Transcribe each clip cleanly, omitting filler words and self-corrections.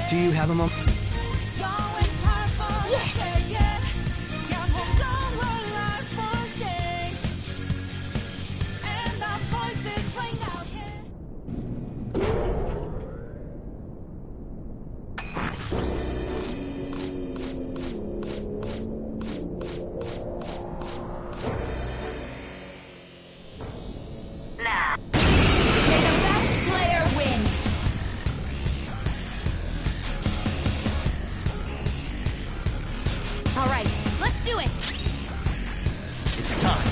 Do you have a moment? Yes! Alright, let's do it! It's time.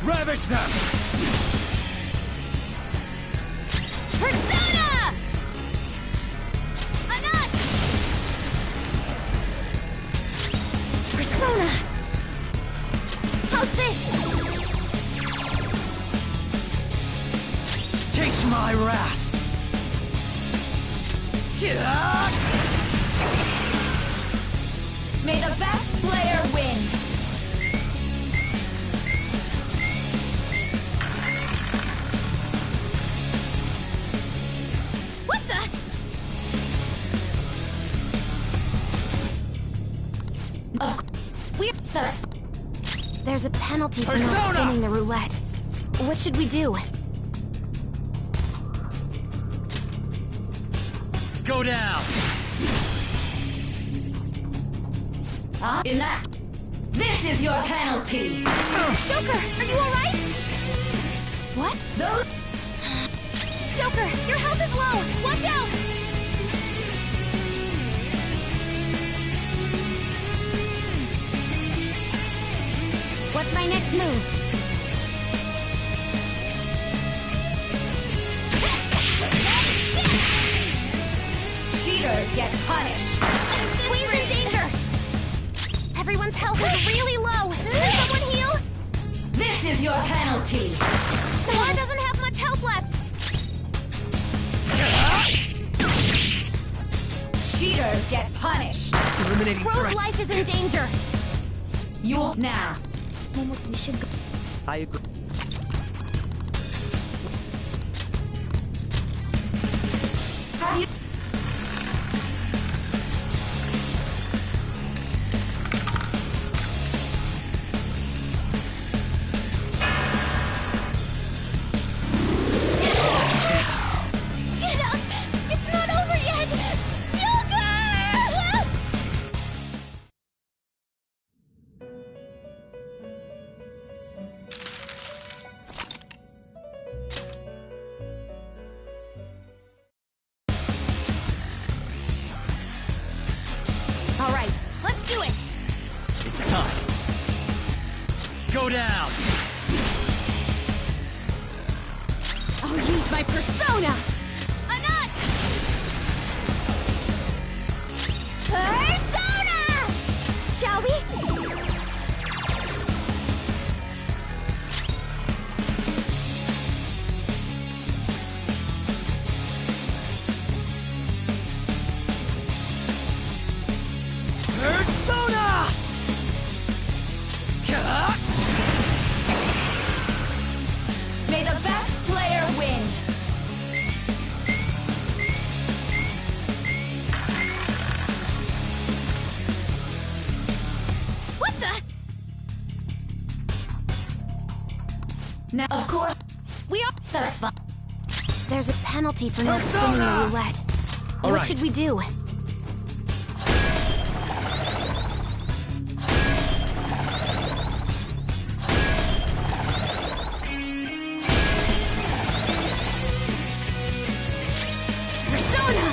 Ravage them! Persona! Anat! Persona! How's this? Taste my wrath! Yeah! May the best player win! What the? There's a penalty for not spinning the roulette. What should we do? Go down! In that, this is your penalty. Joker, are you alright? What? Those Joker, your health is low! Watch out! What's my next move? cheaters get punished. Queen's in danger! Everyone's health is really low! Can someone heal? This is your penalty. Noah doesn't have much health left! Cheaters get punished. Eliminating Crow's threats. life is in danger! You'll now. We should go. I agree. Have you? Get up! It's not over yet! Joker! Alright, let's do it! It's time. Go down! I'll use my persona! Anat! Persona! Shall we? Persona! May the best player win. What the? Now, of course, We are. that's fine. There's a penalty for not Persona! spinning the roulette. All What right. should we do? Persona!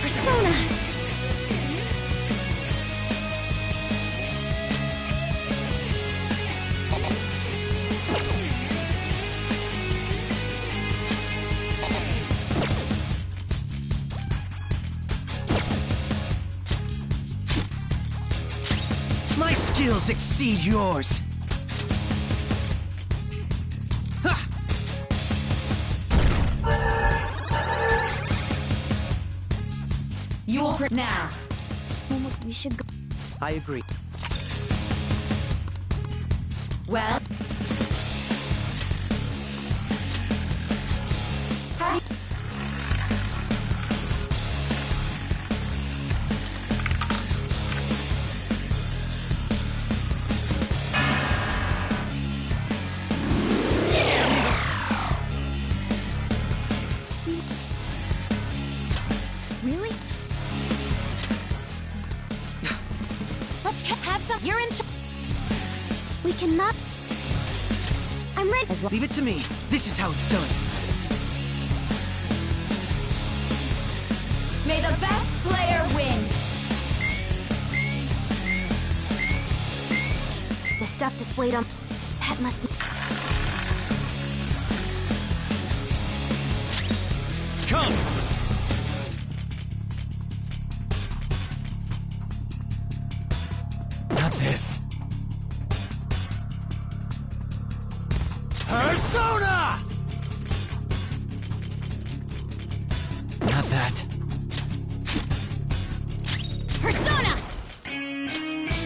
Persona! My skills exceed yours. Ha! You will now. We should go. I agree. Well, Really? Have some. You're in. We cannot. I'm ready. Leave it to me. This is how it's done. may the best player win. The stuff displayed on. That must be. Come! Not this. Persona! Not that. Persona!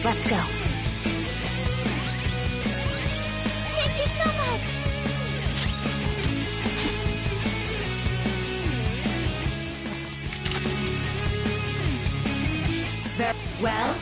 Let's go. Thank you so much! Very well.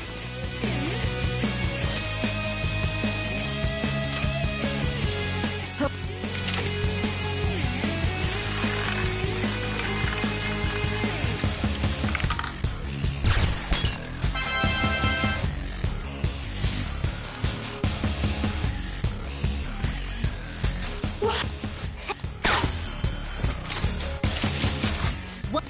What?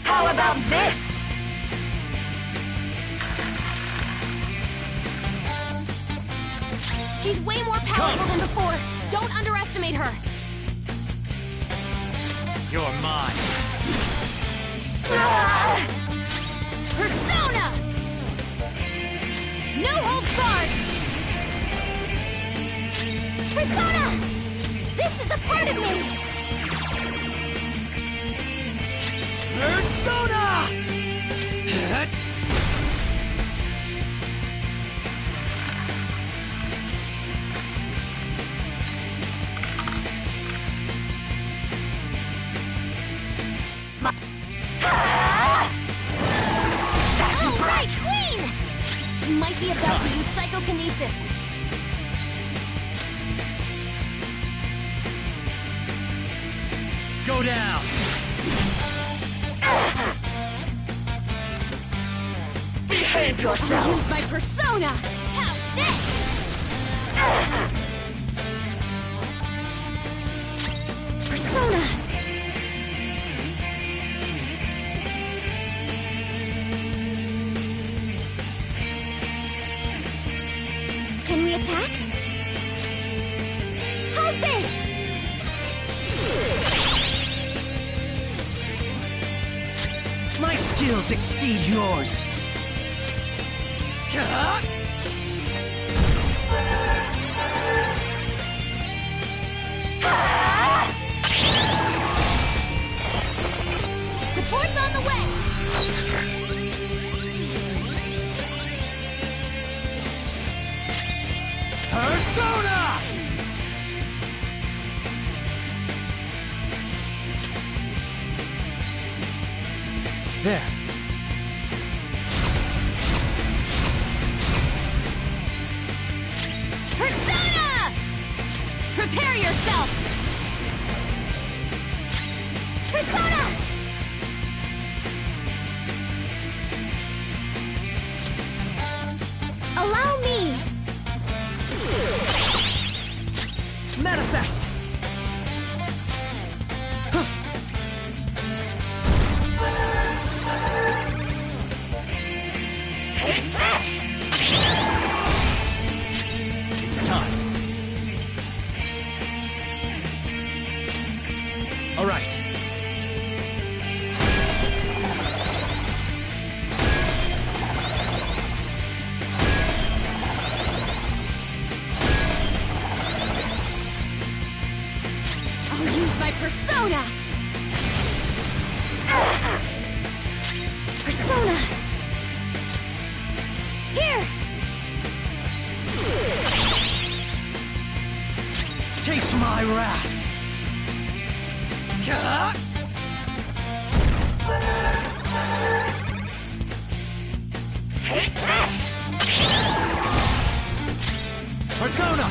How about this? She's way more powerful than before. Don't underestimate her. You're mine. Persona! No holds barred! Persona! This is a part of me! Persona! All right, Queen! She might be about to use psychokinesis. Go down! Behave I'll yourself. use my persona! How's this? Persona! Can we attack? How's this? My skills exceed yours. Support's on the way! Persona! There. Persona! Prepare yourself! Persona! Allow me! Manifest! It's time. All right. my persona! Persona! Here! Taste my wrath! Gah! Persona!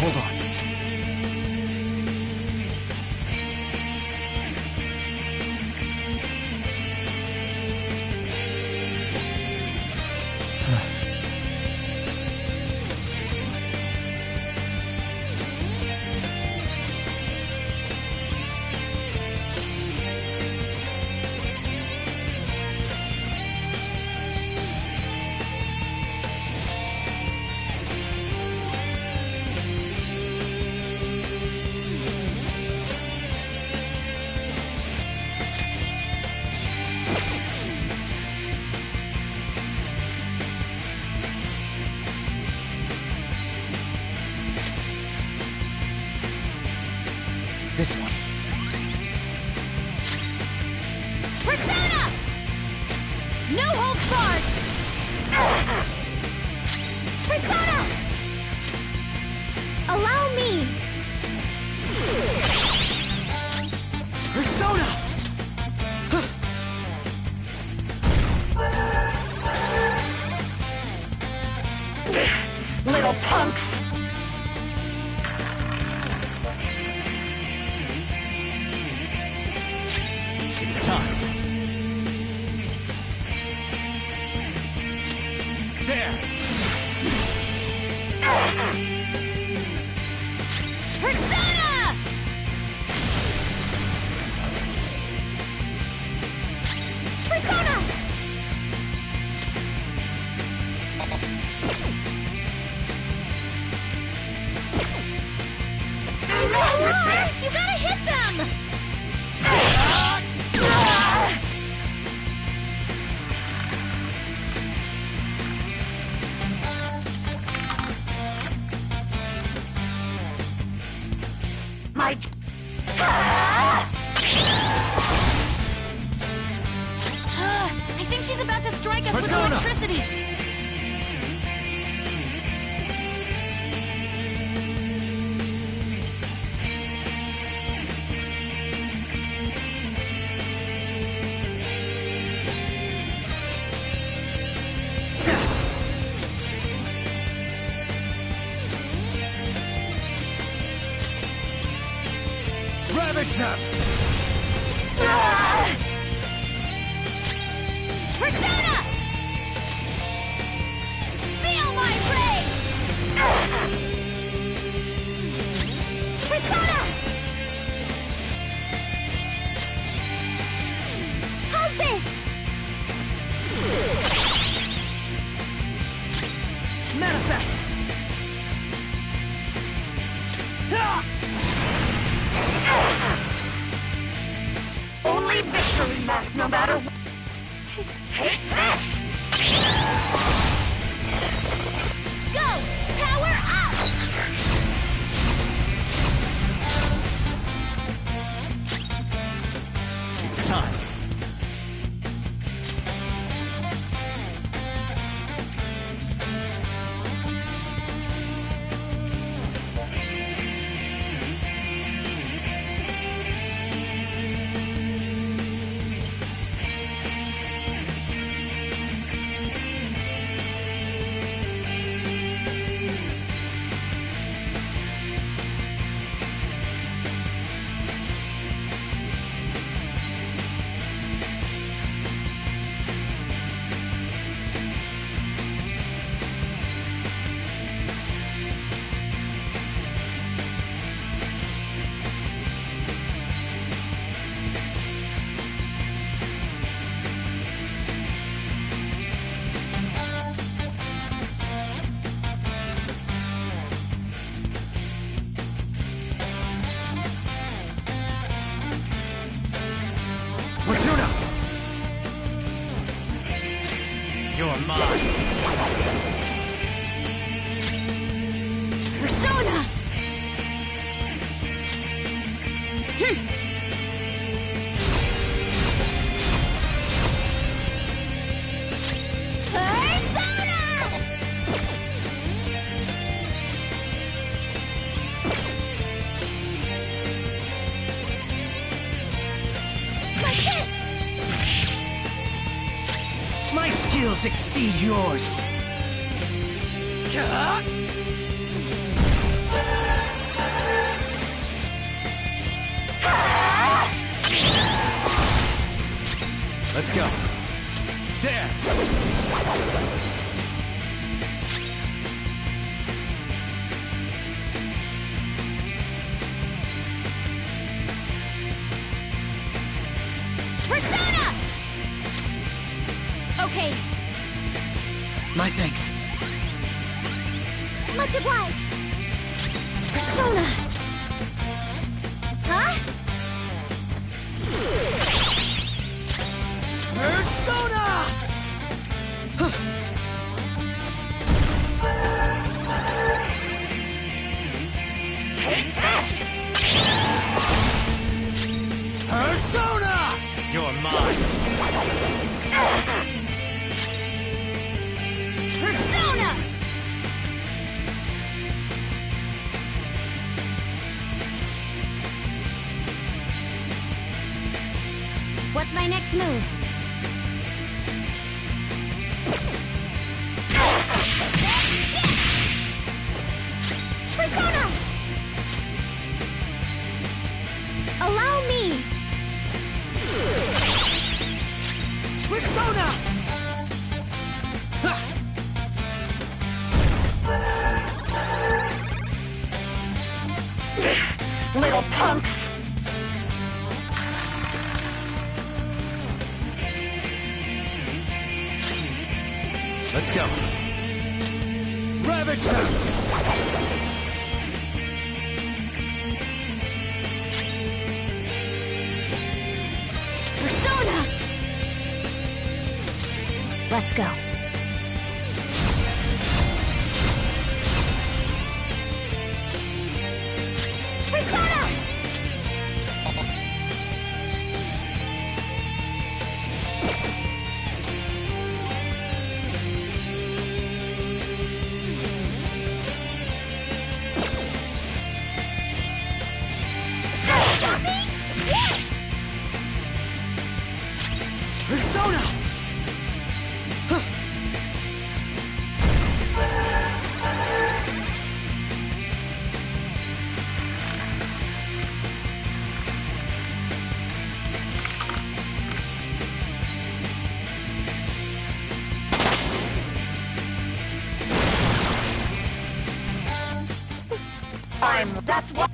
Hold on. This one. Persona! No holds barred! Persona! Allow me! Persona! Little punks! It's time. There! Persona! Persona! You gotta hit them! My... I think she's about to strike us Persona! with electricity! Ravage them! Persona! Feel my rage! Persona! How's this? Manifest! Ah! Only victory matters, no matter what. Go! Power up! It's time. Fortuna! You're mine. skills exceed yours. Let's go. There! Persona! Okay, My thanks. much obliged. Persona! Huh? Persona! Persona! You're mine. Persona! What's my next move? Persona! Allow me! Persona! Ha! Little punks! Let's go. Ravage them! Persona! Let's go. Persona! Trappin? Yes! Persona! Huh. That's what.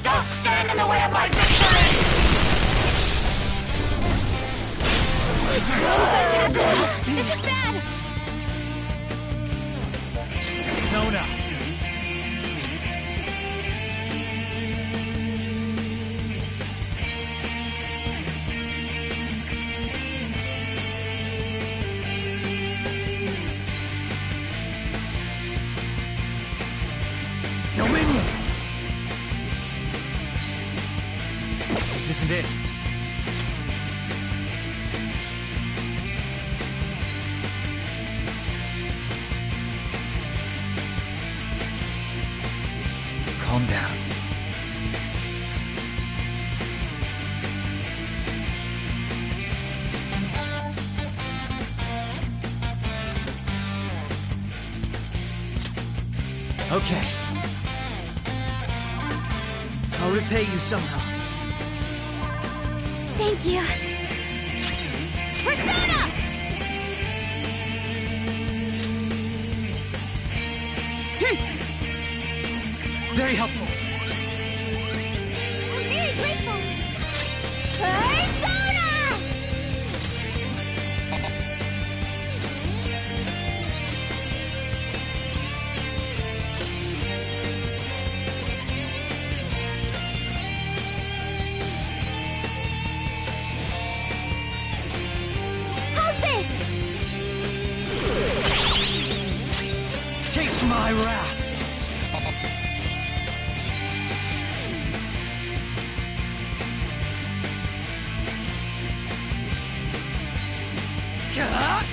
Don't stand in the way of my victory! This is bad! Persona! Dominion! This isn't it. Calm down. Okay. I'll repay you somehow. Thank you. Persona! Very helpful. I'm very grateful. Persona! How's this? Taste my wrath. Gah!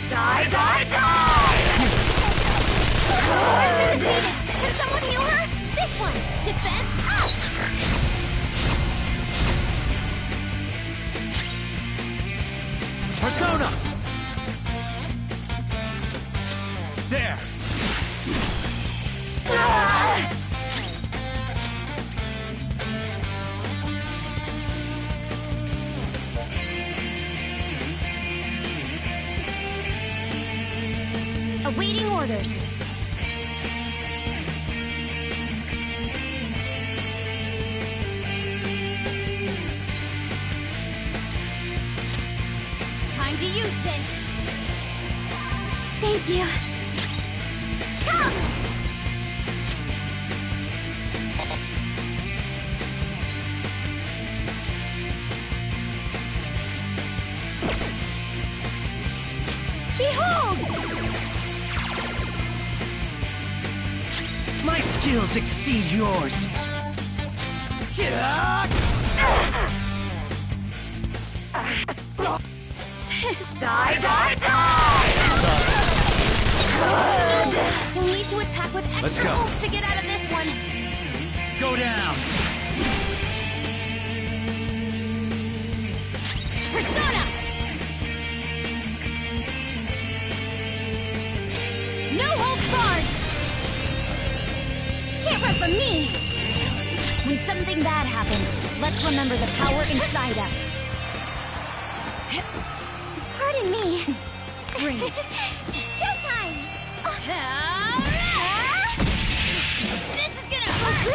Die, die, die! Has been defeated. Can someone heal her? This one. Defense up. Persona! There! Awaiting orders. Time to use this. Thank you. Come! Behold! My skills exceed yours! Die, die, die! We'll need to attack with Let's extra go. oomph to get out of this one. Go down! Persona! No holds barred! Can't run from me! When something bad happens, let's remember the power inside us. Pardon me. Bring it. Showtime! This is gonna hurt!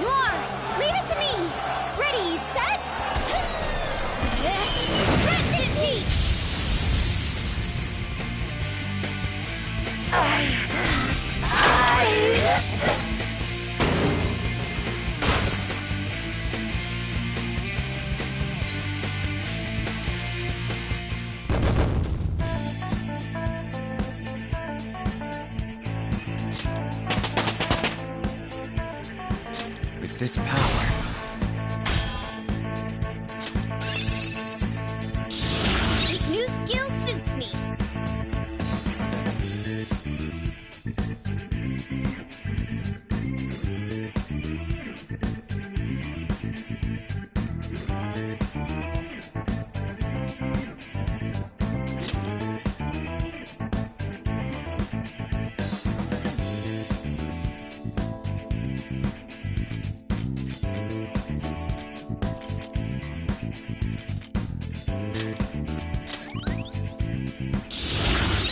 Noir, leave it to me! Ready, set? Rest in peace! With this power... This new skill suits me.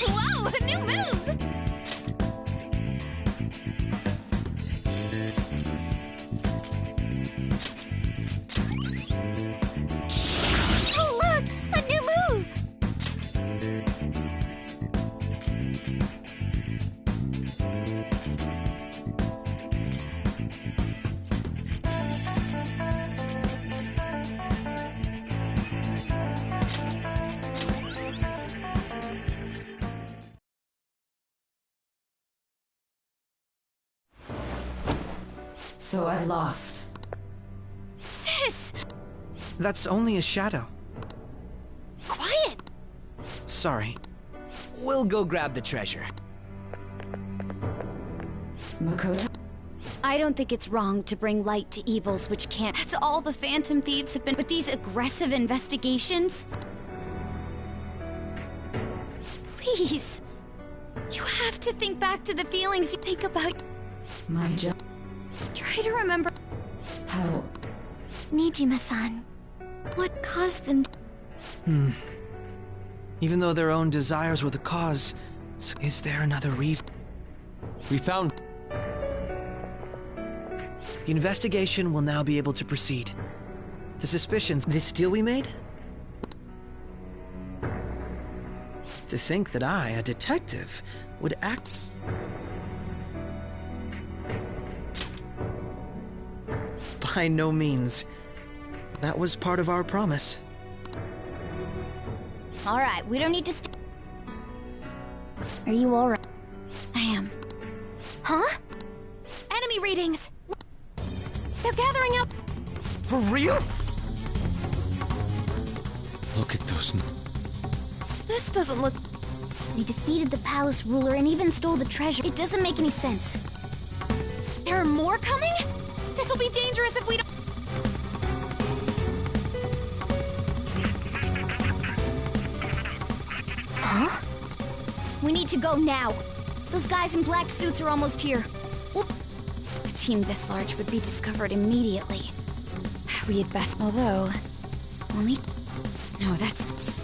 Whoa, a new move! Oh, look! A new move! So I've lost. Sis! That's only a shadow. Quiet! Sorry. We'll go grab the treasure. Makoto? I don't think it's wrong to bring light to evils which can't. That's all the Phantom Thieves have been with these aggressive investigations. Please. You have to think back to the feelings you think about. My job. Try to remember. How? Nijima-san. What caused them to... Even though their own desires were the cause, so is there another reason? We found... The investigation will now be able to proceed. The suspicions... This deal we made? To think that I, a detective, would act... By no means. That was part of our promise. All right, we don't need to Are you all right? I am. Huh? Enemy readings! They're gathering up! For real? Look at those... This doesn't look... We defeated the palace ruler and even stole the treasure. It doesn't make any sense. There are more coming? This'll be dangerous if we don't... to go now. Those guys in black suits are almost here. A team this large would be discovered immediately. We had best... Although... Only... No, that's...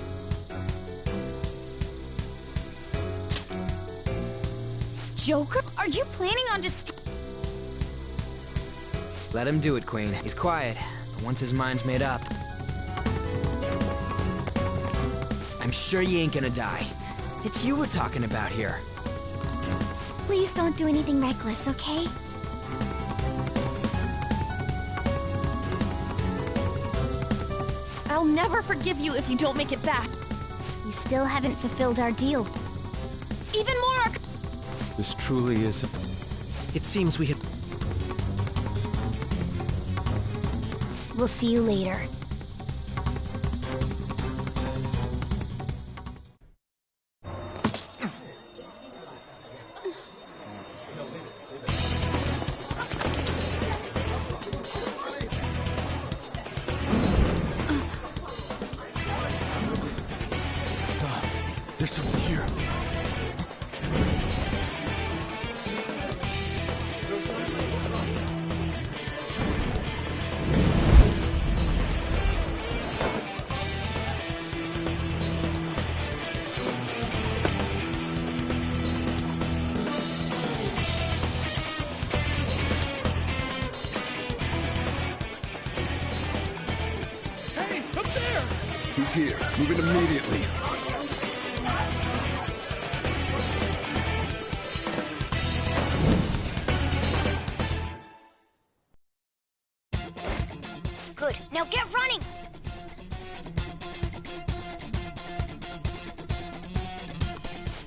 Joker? Are you planning on Let him do it, Queen. He's quiet, but once his mind's made up... I'm sure you ain't gonna die. It's you we're talking about here. Please don't do anything reckless, okay? I'll never forgive you if you don't make it back. You still haven't fulfilled our deal. Even more! This truly is a... It seems we had... We'll see you later. There's someone here. Hey, up there! He's here. Move it immediately. Good. Now get running!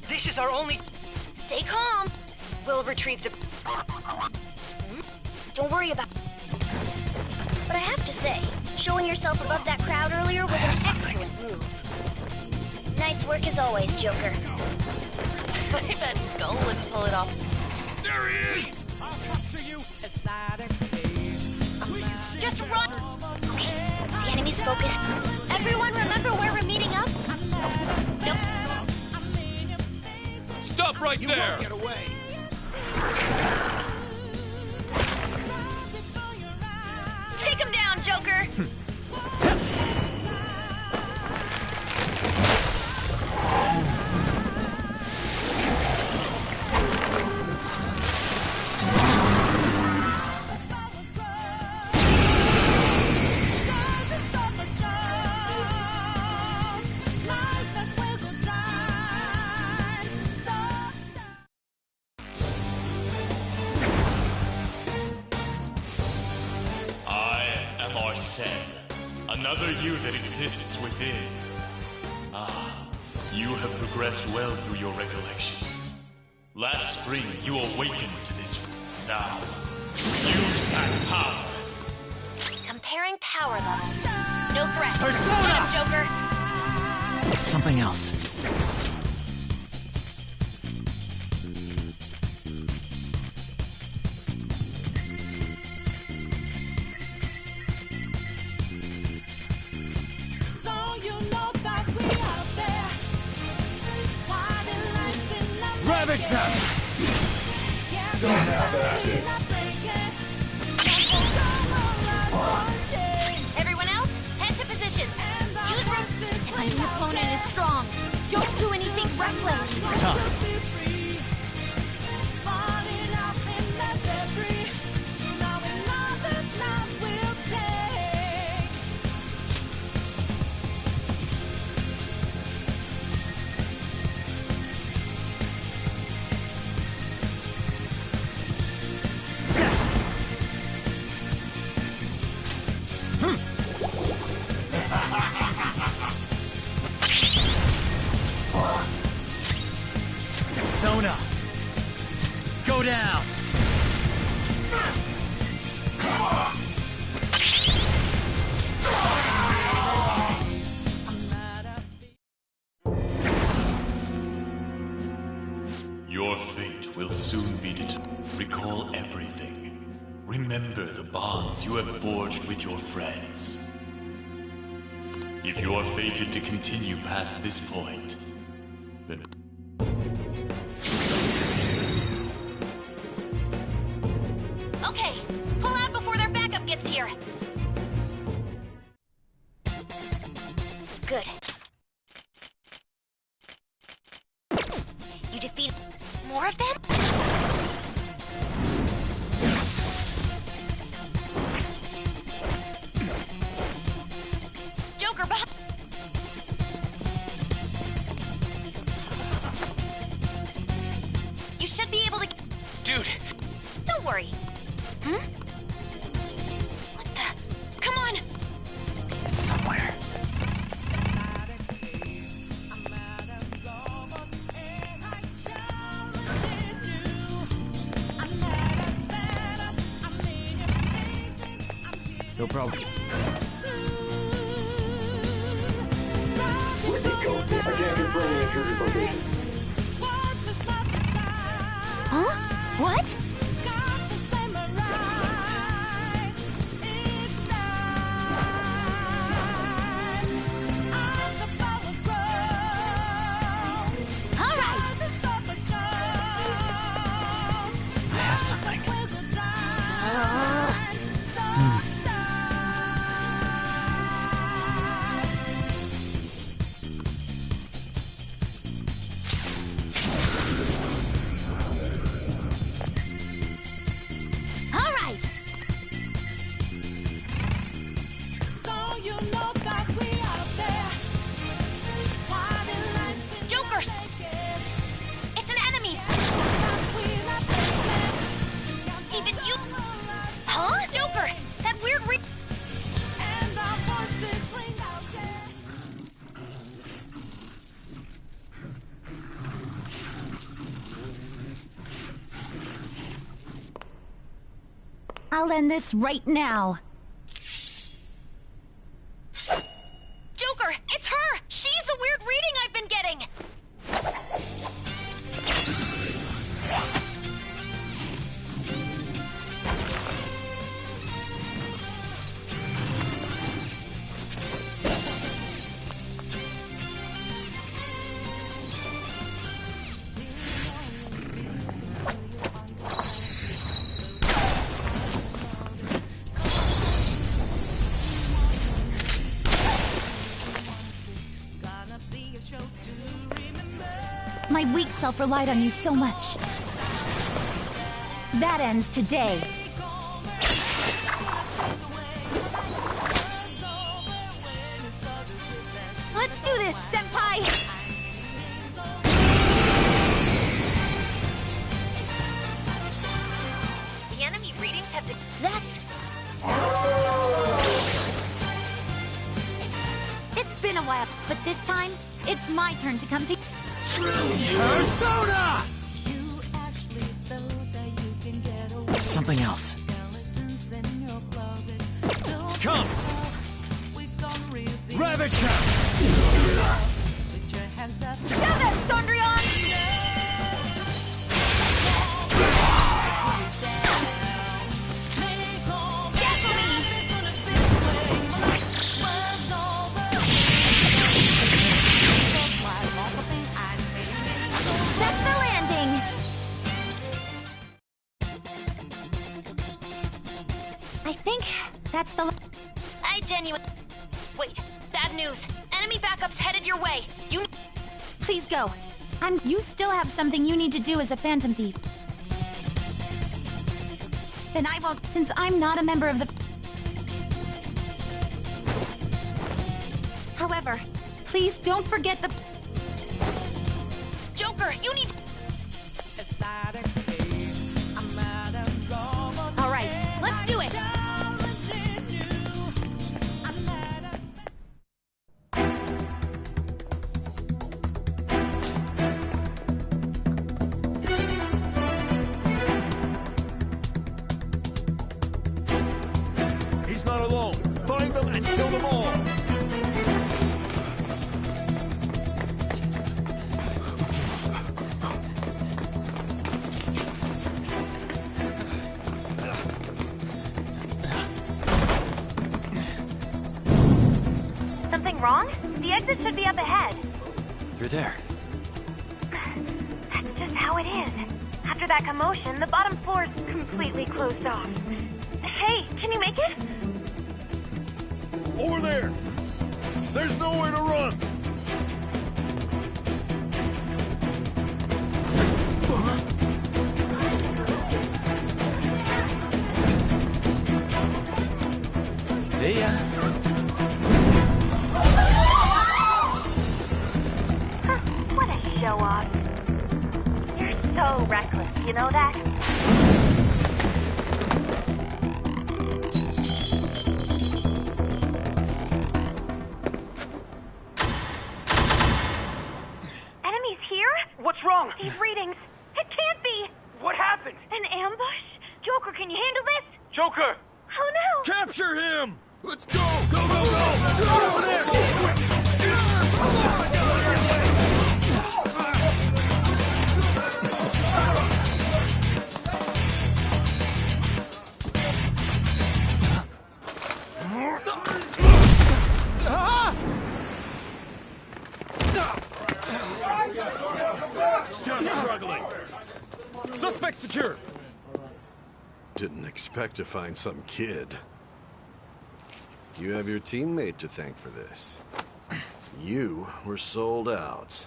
This is our only... Stay calm. We'll retrieve the... Don't worry about... But I have to say, showing yourself above that crowd earlier was an excellent move. Nice work as always, Joker. I bet Skull wouldn't pull it off. There he is! Just run! Okay, the enemy's focused. Everyone remember where we're meeting up? Nope. Stop right there! Get away! Take him down, Joker! Another you that exists within. Ah, you have progressed well through your recollections. Last spring, you awakened to this. Now, use that power. Comparing power levels. No threat. Persona! Get him, Joker! Something else. Ravage them! Everyone else, head to positions. Use room. And the opponent is strong. Don't do anything reckless. It's time. Persona! Go down! Your fate will soon be determined. Recall everything. Remember the bonds you have forged with your friends. If you are fated to continue past this point, then... Good. You defeat more of them? Joker, behind! You should be able to... Dude! Don't worry. Hmm? What the... Come on! It's somewhere. No problem. I can't confirm the intruder's location. Huh? What? All right. I have something. All right. Jokers! It's an enemy! Even you... Huh? Joker! That weird I'll end this right now. Joker! It's her! She's the weird reading I've been getting! My weak self relied on you so much. That ends today. Let's do this, Senpai! The enemy readings have to... That's... It's been a while, but this time, it's my turn to come to... Persona! Something else. Come! Ravager! Show them, Sondrion! That's the landing! I think that's the... I genuinely... Wait, bad news. Enemy backup's headed your way. You... Please go. You still have something you need to do as a Phantom Thief. Then I won't, since I'm not a member of the... However, please don't forget the... Joker, you need... All right, let's do it! He's not alone. Find them and kill them all. Something wrong? The exit should be up ahead. You're there. That's just how it is. After that commotion, the bottom floor's completely closed off. Hey, can you make it? Over there! There's nowhere to run! See ya. What a show-off. You're so reckless, you know that? Enemies here? What's wrong? These readings. It can't be. What happened? An ambush? Joker, can you handle this? Joker! Oh no! Capture him! Let's go! Go, go, go! Get over there! Still struggling. Suspect secure. Didn't expect to find some kid. You have your teammate to thank for this. You were sold out.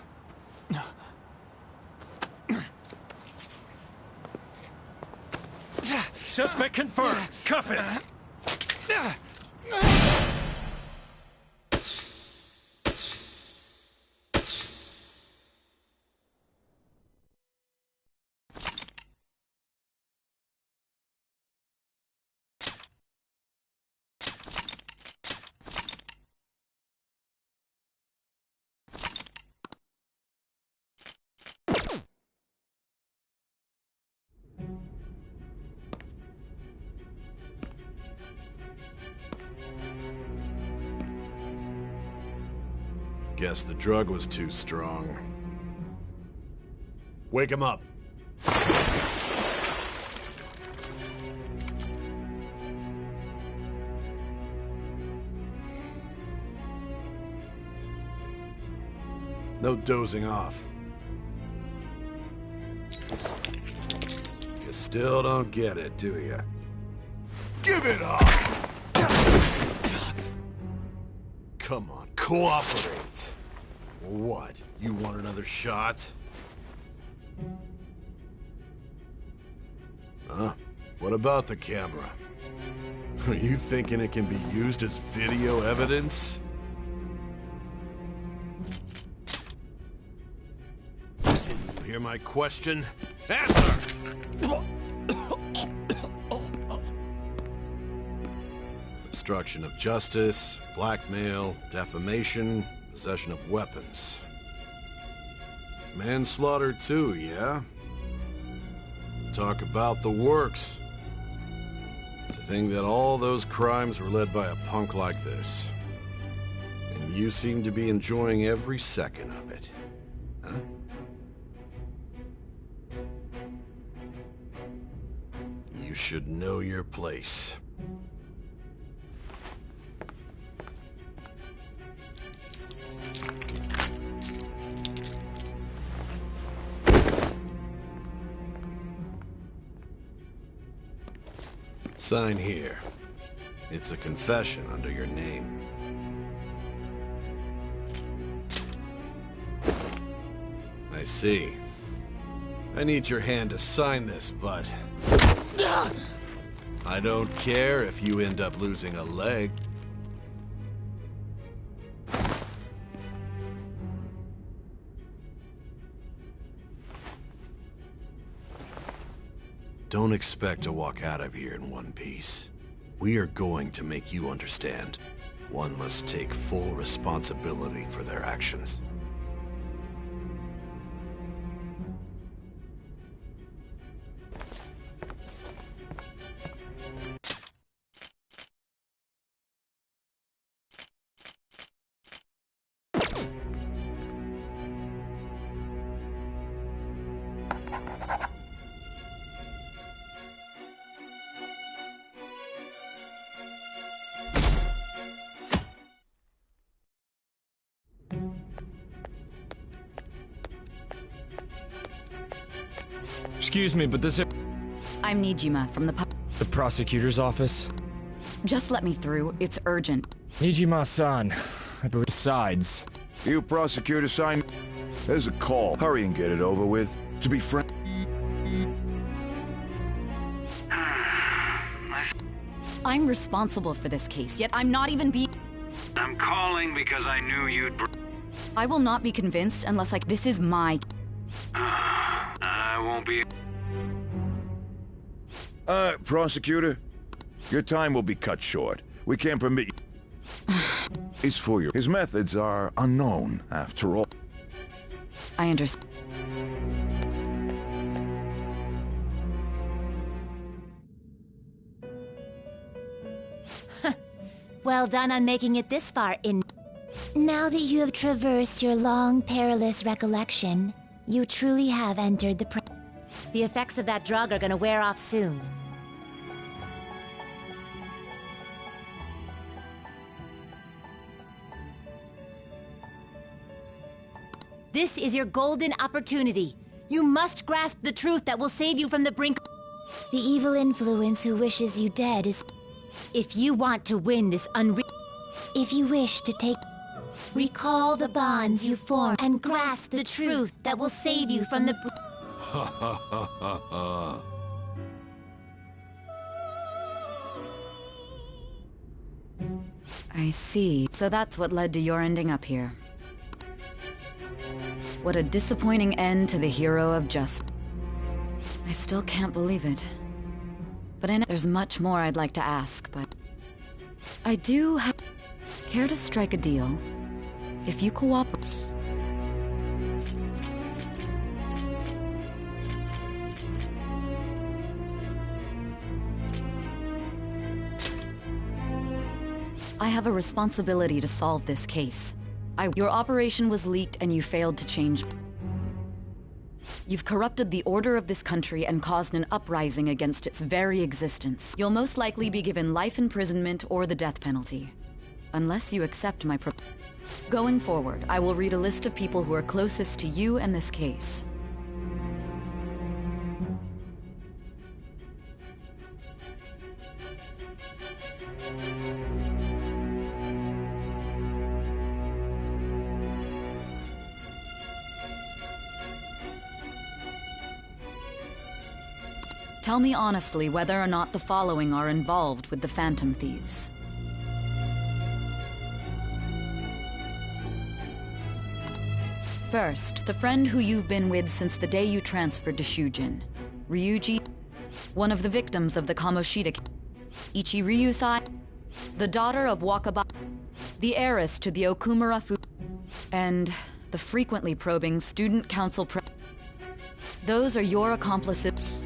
Suspect confirmed. Cuff it. Guess the drug was too strong. Wake him up. No dozing off. You still don't get it, do you? Give it up! Come on, cooperate. What? You want another shot? Huh? What about the camera? Are you thinking it can be used as video evidence? You hear my question? Answer! Obstruction of justice, blackmail, defamation, possession of weapons. Manslaughter too, yeah? Talk about the works. To think that all those crimes were led by a punk like this. And you seem to be enjoying every second of it. Huh? You should know your place. Sign here. It's a confession under your name. I see. I need your hand to sign this, but I don't care if you end up losing a leg. Don't expect to walk out of here in one piece. We are going to make you understand. One must take full responsibility for their actions. Excuse me, but this is I'm Nijima from the prosecutor's office. Just let me through. It's urgent. Nijima-san, Besides, You prosecutor sign. There's a call. Hurry and get it over with. To be frank. I'm responsible for this case, yet I'm not even being... I'm calling because I knew you'd... I will not be convinced unless This is my... I won't be... Prosecutor, your time will be cut short. We can't permit you. It's for you. His methods are unknown, after all. I understand. Well done on making it this far in. Now that you have traversed your long, perilous recollection, you truly have entered the The effects of that drug are gonna wear off soon. This is your golden opportunity. You must grasp the truth that will save you from the brink. The evil influence who wishes you dead is... If you want to win this If you wish to take... Recall the bonds you formed and grasp the truth that will save you from the... Ha ha ha ha ha. I see. So that's what led to your ending up here. What a disappointing end to the hero of justice. I still can't believe it. But I know there's much more I'd like to ask, but... I do care to strike a deal? If you cooperate... I have a responsibility to solve this case. Your operation was leaked and you failed to change. You've corrupted the order of this country and caused an uprising against its very existence. You'll most likely be given life imprisonment or the death penalty. Unless you accept my Going forward, I will read a list of people who are closest to you and this case. Tell me honestly whether or not the following are involved with the Phantom Thieves. First, the friend who you've been with since the day you transferred to Shujin. Ryuji, one of the victims of the Kamoshida. Ichi Ryusai, the daughter of Wakaba, the heiress to the Okumura Fu, and the frequently probing student council Those are your accomplices.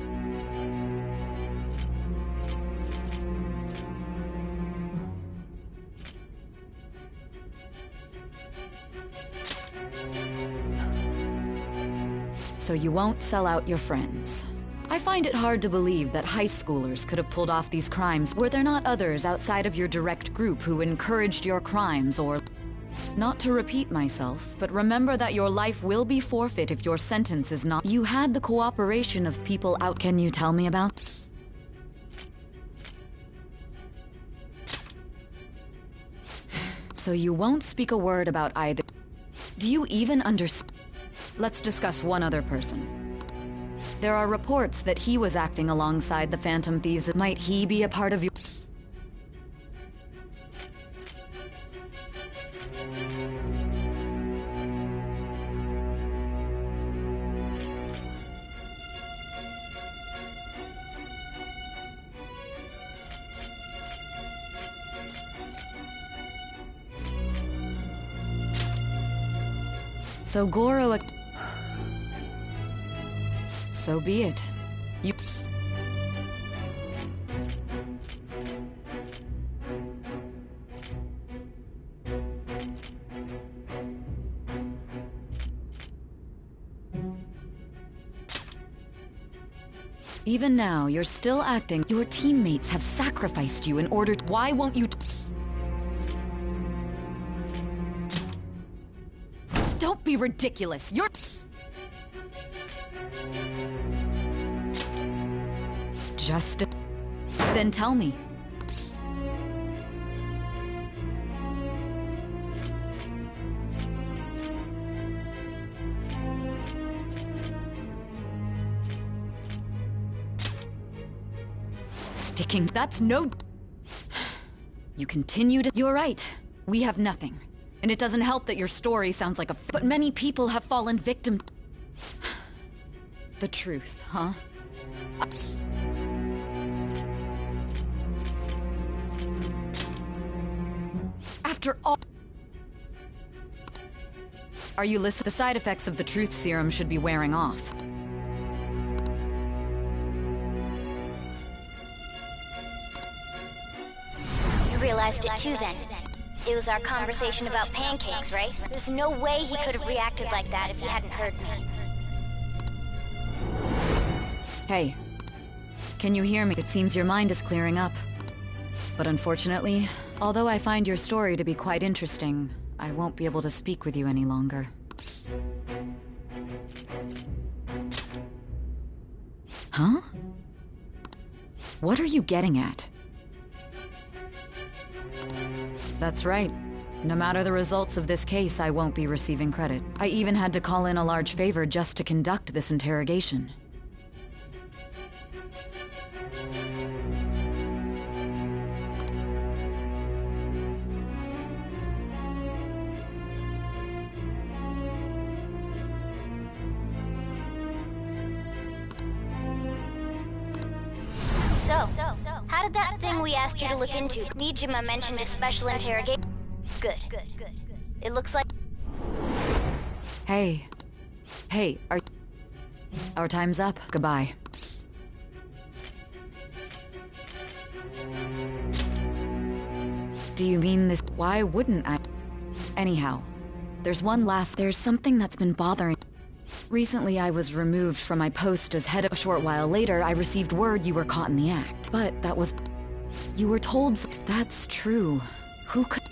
So you won't sell out your friends. I find it hard to believe that high schoolers could have pulled off these crimes. Were there not others outside of your direct group who encouraged your crimes or... Not to repeat myself, but remember that your life will be forfeit if your sentence is not... You had the cooperation of people out... Can you tell me about... So you won't speak a word about either... Do you even understand... Let's discuss one other person. There are reports that he was acting alongside the Phantom Thieves. Might he be a part of your... So Goro... So be it. You... Even now, you're still acting. Your teammates have sacrificed you in order to... Why won't you... Don't be ridiculous. You're... Just... Then tell me. sticking. That's no... You continue to... You're right. We have nothing. And it doesn't help that your story sounds like a... But many people have fallen victim... The truth, huh? After all... Are you listening? The side effects of the truth serum should be wearing off. You realized it too then. It was our conversation about pancakes, right? There's no way he could have reacted like that if he hadn't heard me. Hey. Can you hear me? It seems your mind is clearing up. But unfortunately, although I find your story to be quite interesting, I won't be able to speak with you any longer. Huh? What are you getting at? That's right. No matter the results of this case, I won't be receiving credit. I even had to call in a large favor just to conduct this interrogation. So, how did that thing we asked you to look into? Nijima mentioned a special interrogation. Good. It looks like... Hey. Hey, our time's up. Goodbye. Do you mean this? Why wouldn't I? Anyhow, there's something that's been bothering... Recently, I was removed from my post as head. A short while later, I received word you were caught in the act. But that was... You were told... If that's true, who could...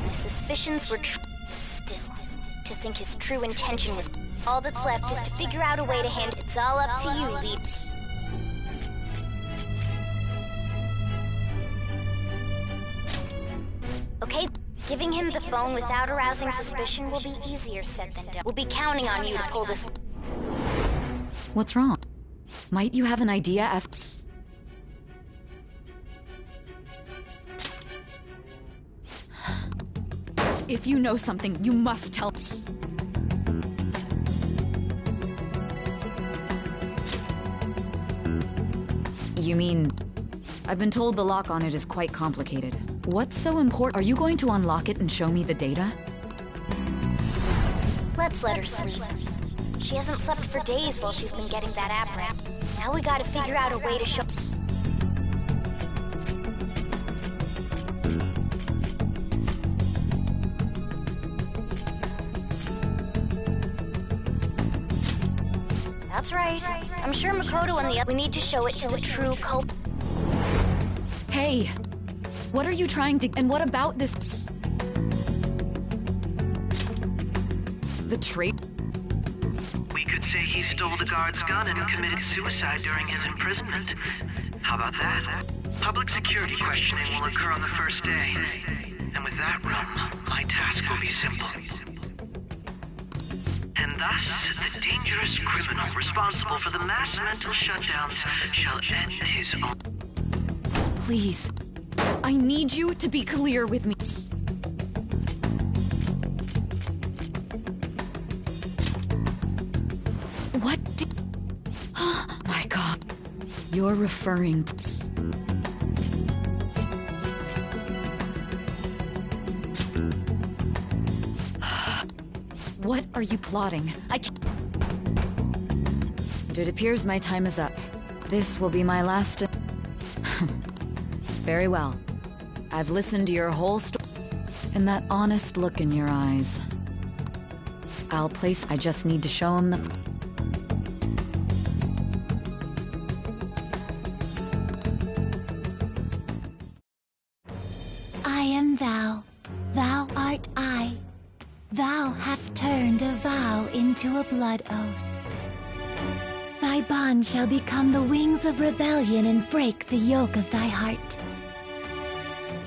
My suspicions were true. Still, to think his true intention was... All that's left is to figure out a way to handle... It's all up to you, Lee. Okay? Giving him the phone without arousing suspicion will be easier said than done. We'll be counting on you to pull this... What's wrong? Might you have an idea as... If you know something, you must tell... You mean... I've been told the lock on it is quite complicated. What's so important? Are you going to unlock it and show me the data? Let's let her sleep. She hasn't slept for days while she's been getting that app right. Now we gotta figure out a way to show... That's right. I'm sure Makoto and the other... We need to show it to the true cult... Hey! What are you trying to... And what about this... The trait... We could say he stole the guard's gun and committed suicide during his imprisonment. How about that? Public security questioning will occur on the first day. And with that room, my task will be simple. And thus, the dangerous criminal responsible for the mass mental shutdowns shall end his own... Please. I need you to be clear with me. What did... Oh my god. You're referring to... What are you plotting? I can't... It appears my time is up. This will be my last... Very well. I've listened to your whole story, and that honest look in your eyes. I just need to show him the... I am thou. Thou art I. Thou hast turned a vow into a blood oath. Thy bond shall become the wings of rebellion and break the yoke of thy heart.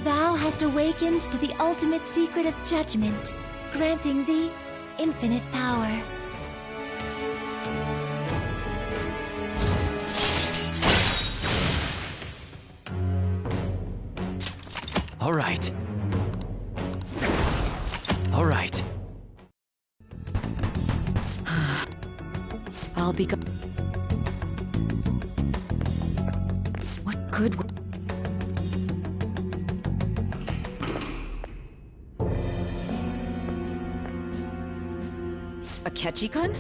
Thou hast awakened to the ultimate secret of judgment, granting thee infinite power. All right. All right. I'll be What good A Ketchikan?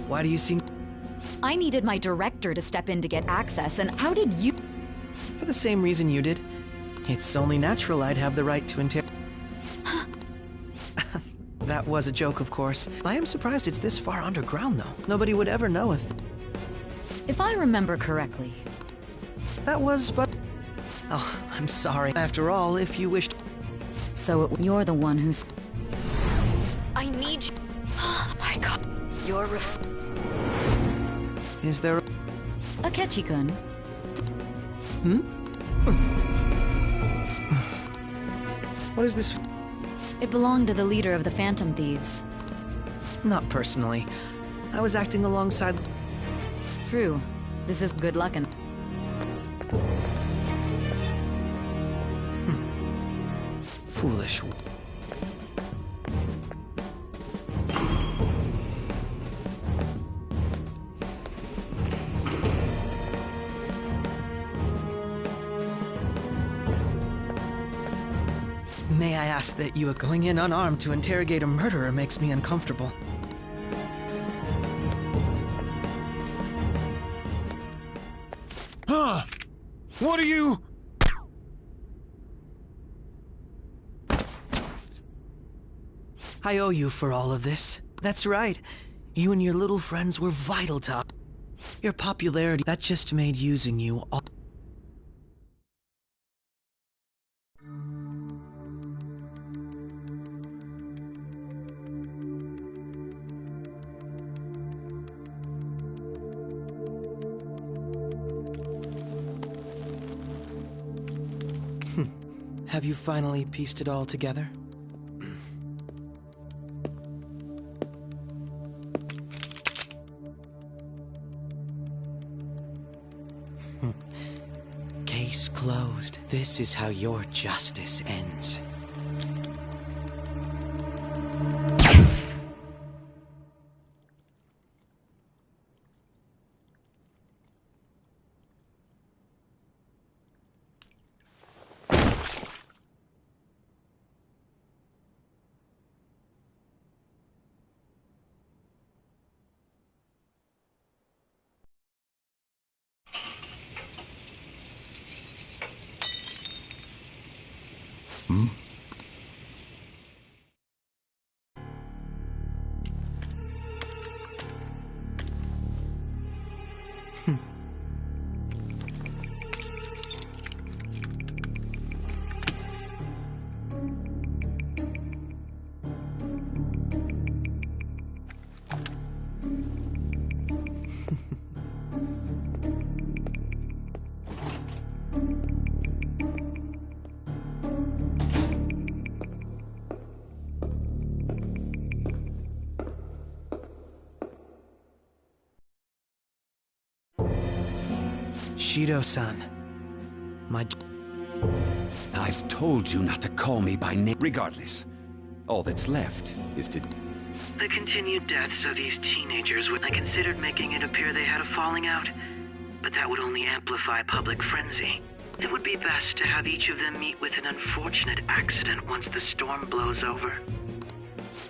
Why do you seem... I needed my director to step in to get access, and how did you... For the same reason you did. It's only natural I'd have the right to That was a joke, of course. I am surprised it's this far underground, though. Nobody would ever know if... If I remember correctly. That was but... Oh, I'm sorry. After all, if you wished... So you're the one who's... I need you. Oh my god. You're Is there... A Ketchikan? What is this? It belonged to the leader of the Phantom Thieves. Not personally. I was acting alongside... True. This is good luck and... Foolish. May I ask that you are going in unarmed to interrogate a murderer makes me uncomfortable. Huh? What are you... I owe you for all of this. That's right. You and your little friends were vital to... Your popularity, that just made using you all... Have you finally pieced it all together? Case closed. This is how your justice ends. Shido-san. I've told you not to call me by name. Regardless, all that's left is to... The continued deaths of these teenagers, I considered making it appear they had a falling out, but that would only amplify public frenzy. It would be best to have each of them meet with an unfortunate accident once the storm blows over.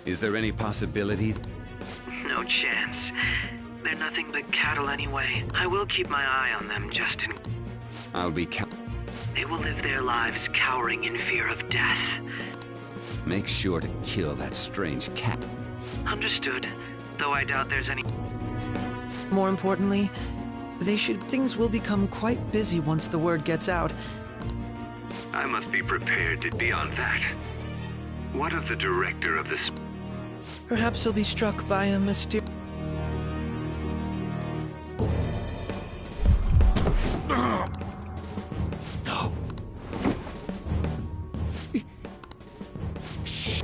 Is there any possibility? No chance. They're nothing but cattle anyway. I will keep my eye on them just in... I'll be They will live their lives cowering in fear of death. Make sure to kill that strange cat. Understood. Though I doubt there's any... More importantly, things will become quite busy once the word gets out. I must be prepared to beyond that. What of the director of this? Perhaps he'll be struck by a mysterious... No. Shh.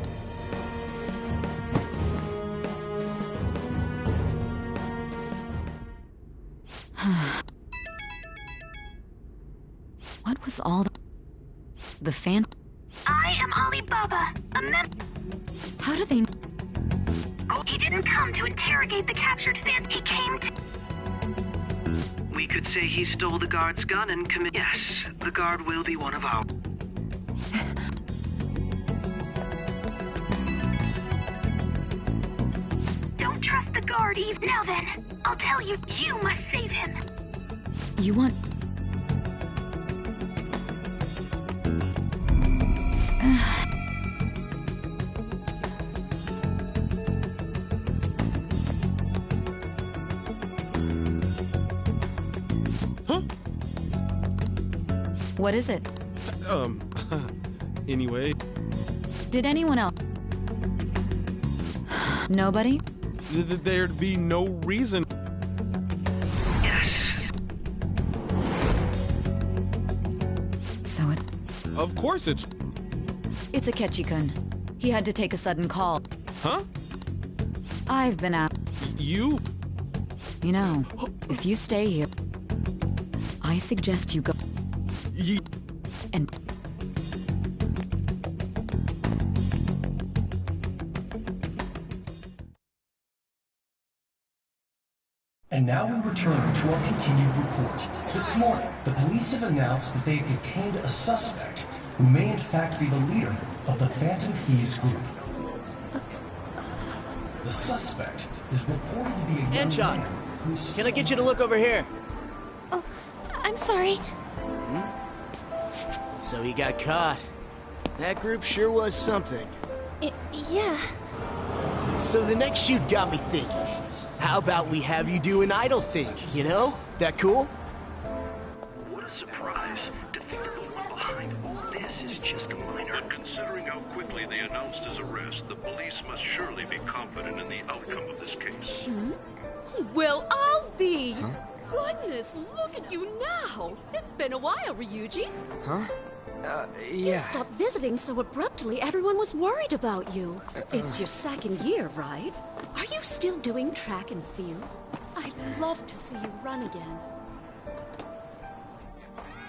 What was all the fan? I am Alibaba, a How do they... He didn't come to interrogate the captured Phantom. He came to... We could say he stole the guard's gun and commit... Yes, the guard will be one of our... Don't trust the guard, Eve. Now then, I'll tell you, you must save him. You want... What is it? Anyway. Did anyone else? Nobody? There'd be no reason. Yes. So it... Of course it's... It's Akechi-kun. He had to take a sudden call. Huh? I've been out. You? You know, if you stay here, I suggest you go... And... And now we return to our continued report. This morning, the police have announced that they have detained a suspect who may in fact be the leader of the Phantom Thieves group. The suspect is reported to be a young John, man who's... can I get you to look over here? Oh, I'm sorry. So he got caught. That group sure was something. Yeah. So the next shoot got me thinking. How about we have you do an idol thing, you know? That cool? What a surprise. To think that the one behind all this is just a minor. But considering how quickly they announced his arrest, the police must surely be confident in the outcome of this case. Well, I'll be. Goodness, look at you now. It's been a while, Ryuji. Huh? You Yeah. stopped visiting so abruptly, everyone was worried about you. It's your second year, right? Are you still doing track and field? I'd love to see you run again.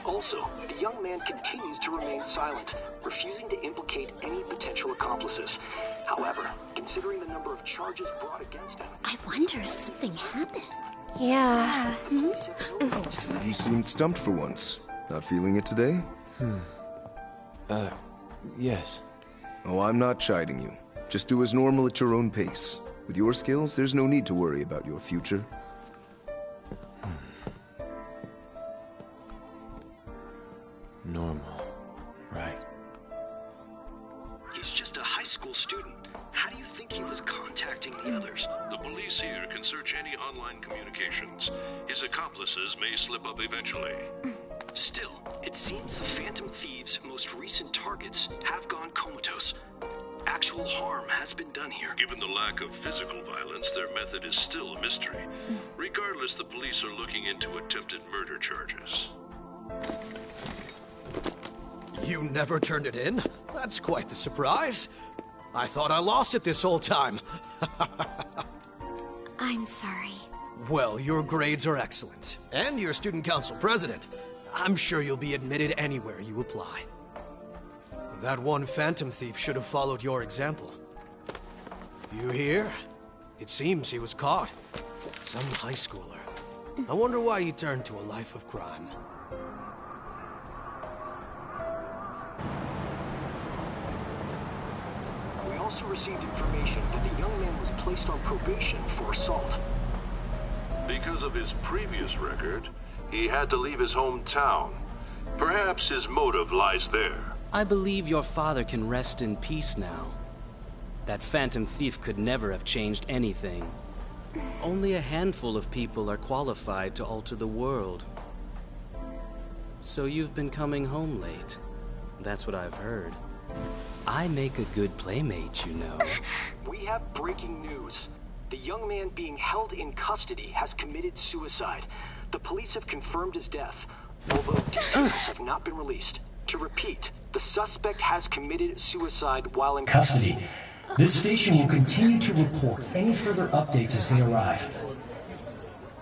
Also, the young man continues to remain silent, refusing to implicate any potential accomplices. However, considering the number of charges brought against him... I wonder if something happened. Yeah. You seemed stumped for once. Not feeling it today? Yes. Oh, I'm not chiding you. Just do as normal at your own pace. With your skills, there's no need to worry about your future. Normal. Right. He's just a high school student. How do you think he was contacting the others? The police here can search any online communications. His accomplices may slip up eventually. Still, it seems the Phantom Thieves' most recent targets have gone comatose. Actual harm has been done here. Given the lack of physical violence, their method is still a mystery. Regardless, the police are looking into attempted murder charges. You never turned it in? That's quite the surprise. I thought I lost it this whole time. I'm sorry. Well, your grades are excellent. And you're student council president. I'm sure you'll be admitted anywhere you apply. That one phantom thief should have followed your example. You hear? It seems he was caught. Some high schooler. I wonder why he turned to a life of crime. We also received information that the young man was placed on probation for assault. Because of his previous record, he had to leave his hometown. Perhaps his motive lies there. I believe your father can rest in peace now. That phantom thief could never have changed anything. Only a handful of people are qualified to alter the world. So you've been coming home late. That's what I've heard. I make a good playmate, you know. We have breaking news. The young man being held in custody has committed suicide. The police have confirmed his death, although details have not been released. To repeat, the suspect has committed suicide while in custody. This station will continue to report any further updates as they arrive.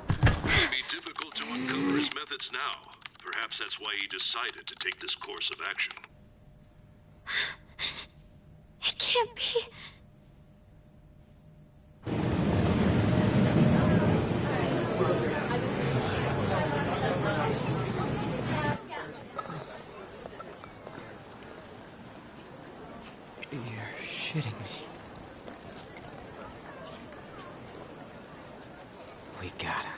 It'd be difficult to uncover his methods now. Perhaps that's why he decided to take this course of action. It can't be. You're shitting me. We got him.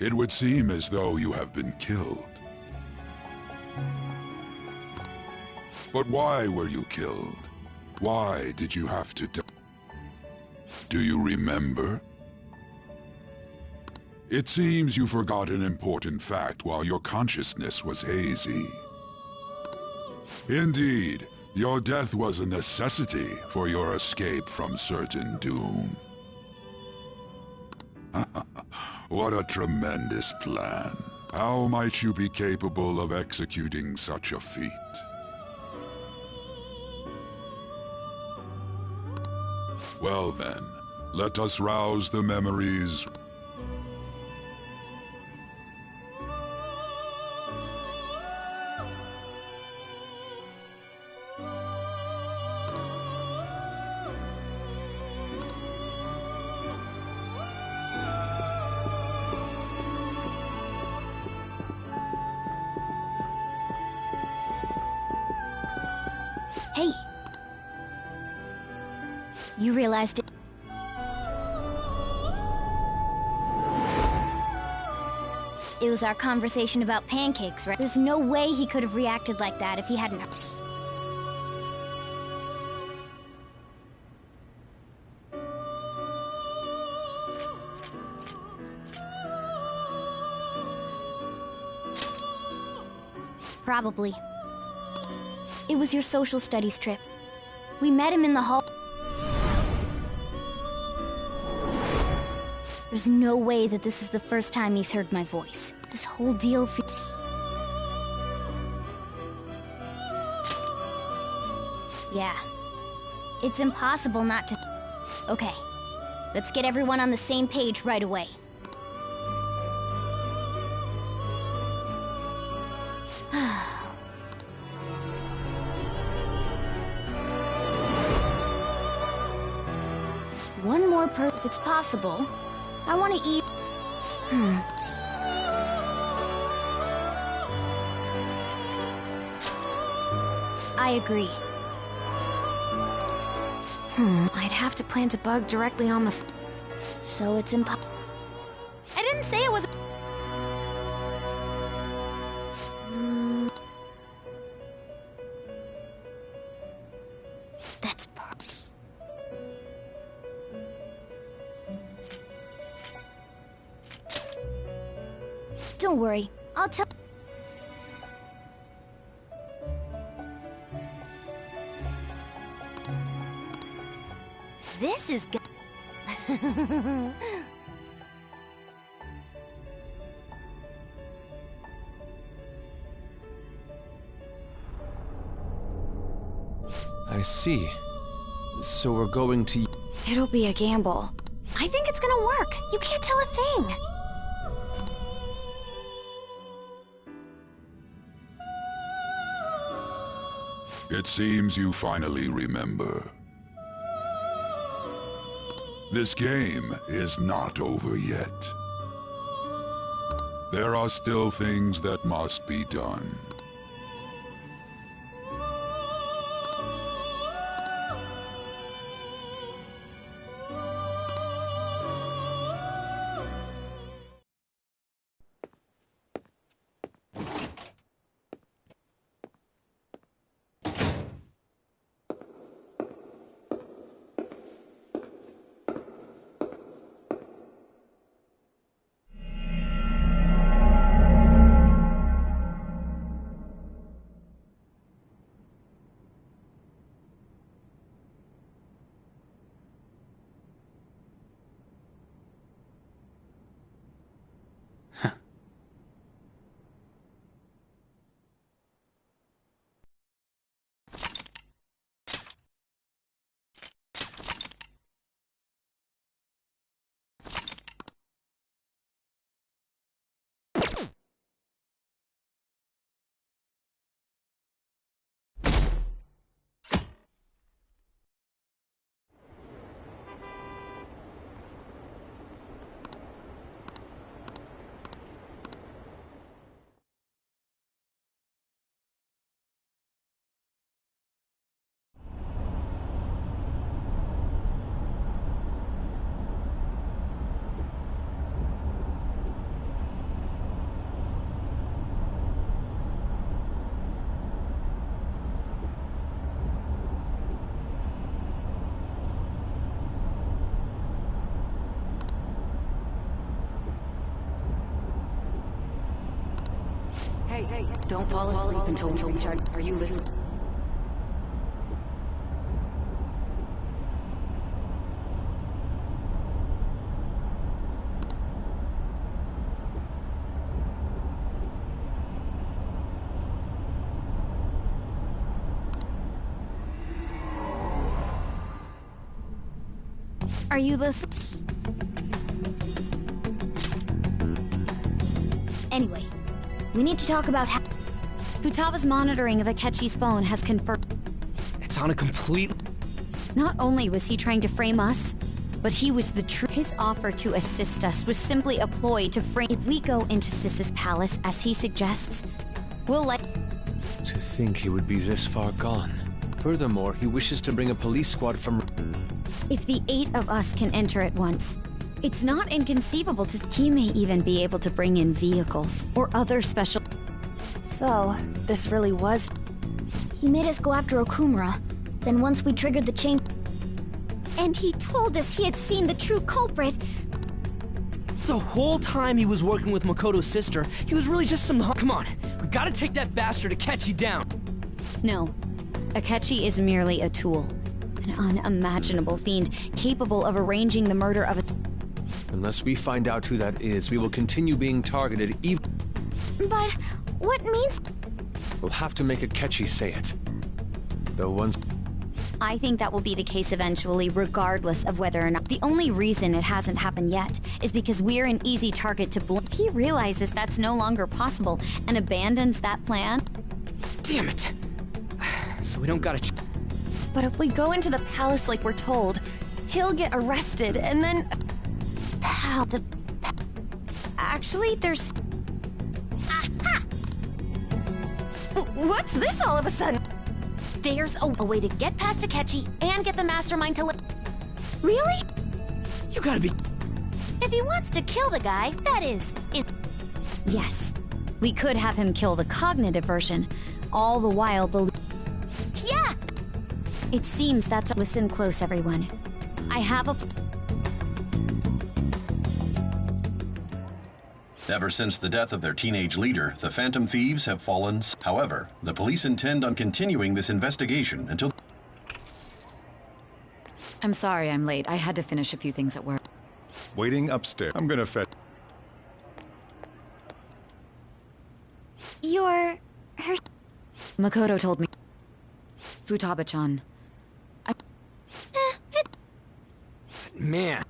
It would seem as though you have been killed. But why were you killed? Why did you have to die? Do you remember? It seems you forgot an important fact while your consciousness was hazy. Indeed, your death was a necessity for your escape from certain doom. What a tremendous plan. How might you be capable of executing such a feat? Well then, let us rouse the memories. Hey. You realized it. It was our conversation about pancakes, right? There's no way he could have reacted like that if he hadn't. Probably. It was your social studies trip. We met him in the hall. There's no way that this is the first time he's heard my voice. This whole deal feels... Yeah. It's impossible not to... Okay. Let's get everyone on the same page right away. One more if it's possible. I want to eat... I agree. I'd have to plant a bug directly on the... So it's impossible. I didn't say it was... That's perfect. Don't worry, I'll tell... This is good. I see. So we're going to... It'll be a gamble. I think it's gonna work. You can't tell a thing. It seems you finally remember. This game is not over yet. There are still things that must be done. Hey, don't fall asleep until we charge. Are you listening? Are you listening? Anyway, we need to talk about how Futaba's monitoring of Akechi's phone has confirmed. It's on a complete... Not only was he trying to frame us, but he was the true. His offer to assist us was simply a ploy to frame. If we go into Sis's palace, as he suggests, we'll let. To think he would be this far gone. Furthermore, he wishes to bring a police squad from... If the 8 of us can enter at once, it's not inconceivable to... He may even be able to bring in vehicles or other special... So, this really was... He made us go after Okumura. Then once we triggered the chain... And he told us he had seen the true culprit. The whole time he was working with Makoto's sister, he was really just some... Come on, we gotta take that bastard Akechi down. No, Akechi is merely a tool. An unimaginable fiend capable of arranging the murder of a... Unless we find out who that is, we will continue being targeted even... But what means... We'll have to make Akechi say it. Though once... I think that will be the case eventually, regardless of whether or not... The only reason it hasn't happened yet is because we're an easy target to blame. He realizes that's no longer possible and abandons that plan. Damn it. So we don't gotta... But if we go into the palace like we're told, he'll get arrested and then... Actually, there's... Aha! What's this all of a sudden? There's a way to get past Akechi and get the mastermind to Really? You gotta be... If he wants to kill the guy, that is... Yes. We could have him kill the cognitive version, all the while Yeah! It seems that's... Listen close, everyone. I have a... Ever since the death of their teenage leader, the Phantom Thieves have fallen. However, the police intend on continuing this investigation until... I'm sorry I'm late. I had to finish a few things at work. Waiting upstairs. I'm gonna fetch... You're... her... Makoto told me... Futaba-chan. Man.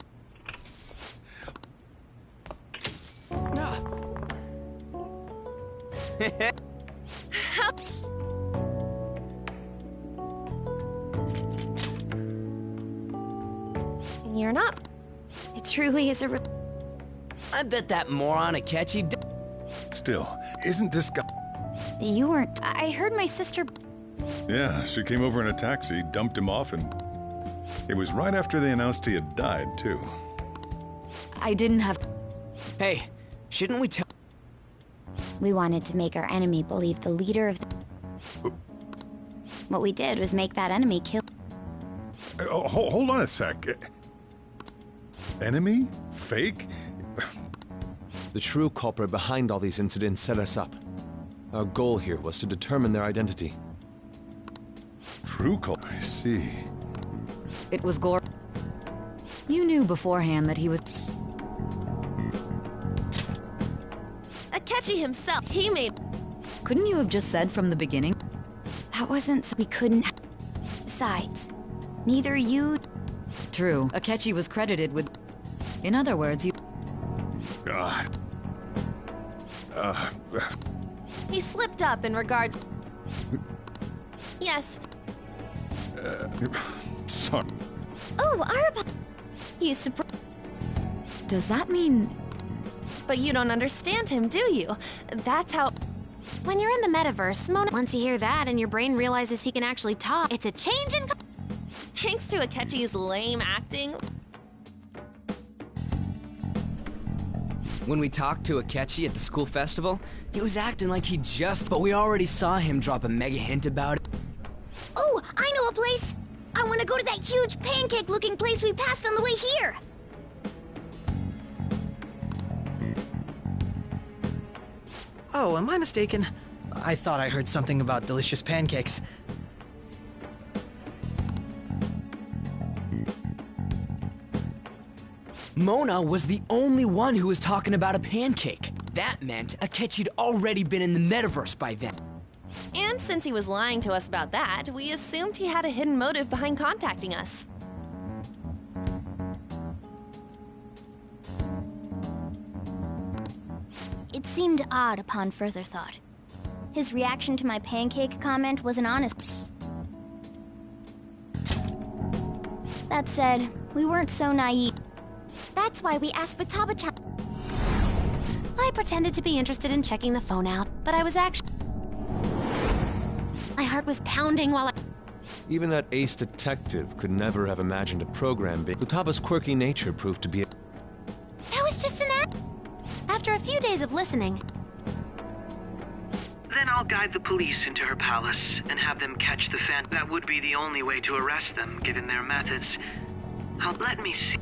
You're not. It truly is a... I bet that moron Akechi... Still, isn't this guy... You weren't... I heard my sister... Yeah, she came over in a taxi, dumped him off, and... It was right after they announced he had died, too. I didn't have... Hey, shouldn't we tell... We wanted to make our enemy believe the leader of the... What we did was make that enemy kill... Hold on a sec. Enemy? Fake? The true culprit behind all these incidents set us up. Our goal here was to determine their identity. True culprit? I see. It was Gore. You knew beforehand that he was... Akechi himself, he made... Couldn't you have just said from the beginning? That wasn't so we couldn't... Besides, neither you... True. Akechi was credited with... In other words, you... God. He slipped up in regards... Yes. Sorry. Oh, Araba... You surprised... Does that mean... But you don't understand him, do you? That's how... When you're in the metaverse, once you hear that and your brain realizes he can actually talk, it's a change in... Thanks to Akechi's lame acting... When we talked to Akechi at the school festival, he was acting like he just... But we already saw him drop a mega hint about it. Oh, I know a place! I want to go to that huge pancake-looking place we passed on the way here! Oh, am I mistaken? I thought I heard something about delicious pancakes. Mona was the only one who was talking about a pancake. That meant Akechi'd already been in the metaverse by then. And since he was lying to us about that, we assumed he had a hidden motive behind contacting us. It seemed odd upon further thought. His reaction to my pancake comment wasn't honest. That said, we weren't so naive. That's why we asked Futaba-chan. I pretended to be interested in checking the phone out, but I was actually... My heart was pounding while I... Even that ace detective could never have imagined a program being... Futaba's quirky nature proved to be a... That was just an act. After a few days of listening... Then I'll guide the police into her palace and have them catch the fan. That would be the only way to arrest them, given their methods. Let me see.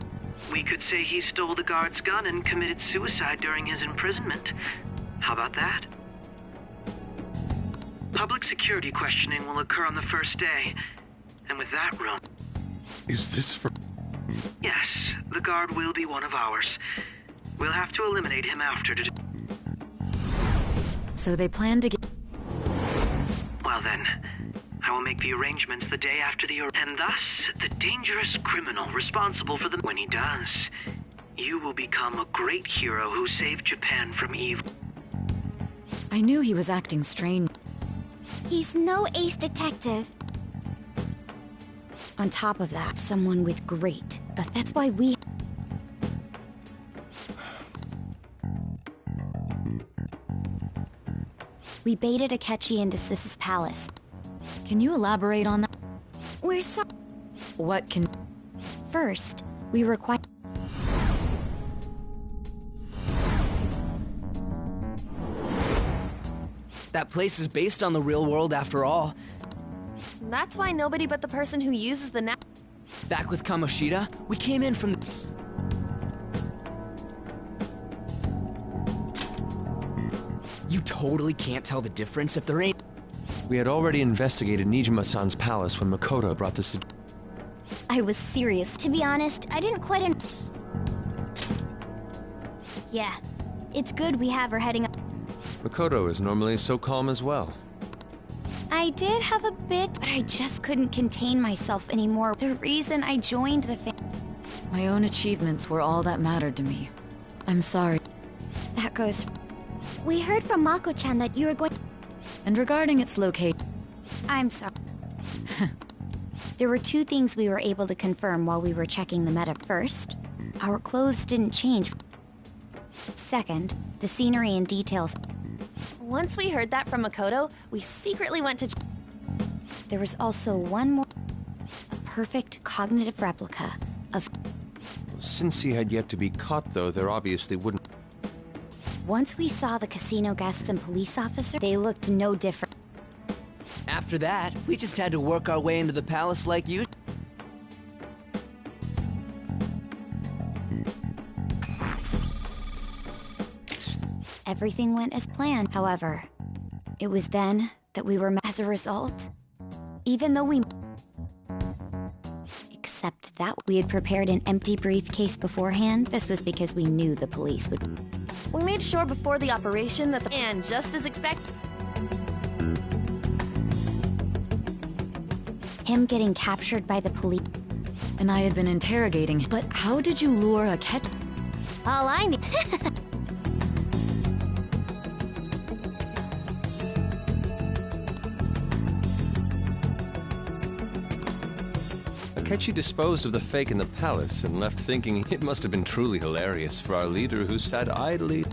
We could say he stole the guard's gun and committed suicide during his imprisonment. How about that? Public security questioning will occur on the first day. And with that room... Is this for... Yes, the guard will be one of ours. We'll have to eliminate him after to... So they plan to get... Well then, I will make the arrangements the day after and thus, the dangerous criminal responsible for them. When he does, you will become a great hero who saved Japan from evil. I knew he was acting strange. He's no ace detective. On top of that, someone with great... That's why we... We baited Akechi into Sis's palace. Can you elaborate on that? We're so... What can... First, we require... That place is based on the real world after all. That's why nobody but the person who uses the net... Back with Kamoshida, we came in from... You totally can't tell the difference if there ain't... We had already investigated Nijima-san's palace when Makoto brought this... I was serious. To be honest, I didn't quite... Yeah, it's good we have her heading up. Makoto is normally so calm as well. I did have a bit, but I just couldn't contain myself anymore. The reason I joined the My own achievements were all that mattered to me. I'm sorry. That goes... We heard from Mako-chan that you were going... And regarding its location... I'm sorry. There were two things we were able to confirm while we were checking the meta. First, our clothes didn't change. Second, the scenery and details... Once we heard that from Makoto, we secretly went to... There was also one more... A perfect cognitive replica of... Since he had yet to be caught, though, there obviously wouldn't... Once we saw the casino guests and police officers, they looked no different. After that, we just had to work our way into the palace like you... Everything went as planned. However, it was then that we were met. As a result, even though we... Except that we had prepared an empty briefcase beforehand. This was because we knew the police would... We made sure before the operation that the... And just as expected... Him getting captured by the police... And I had been interrogating... But how did you lure Akechi? All I need... Akechi disposed of the fake in the palace and left thinking it must have been truly hilarious for our leader who sat idly.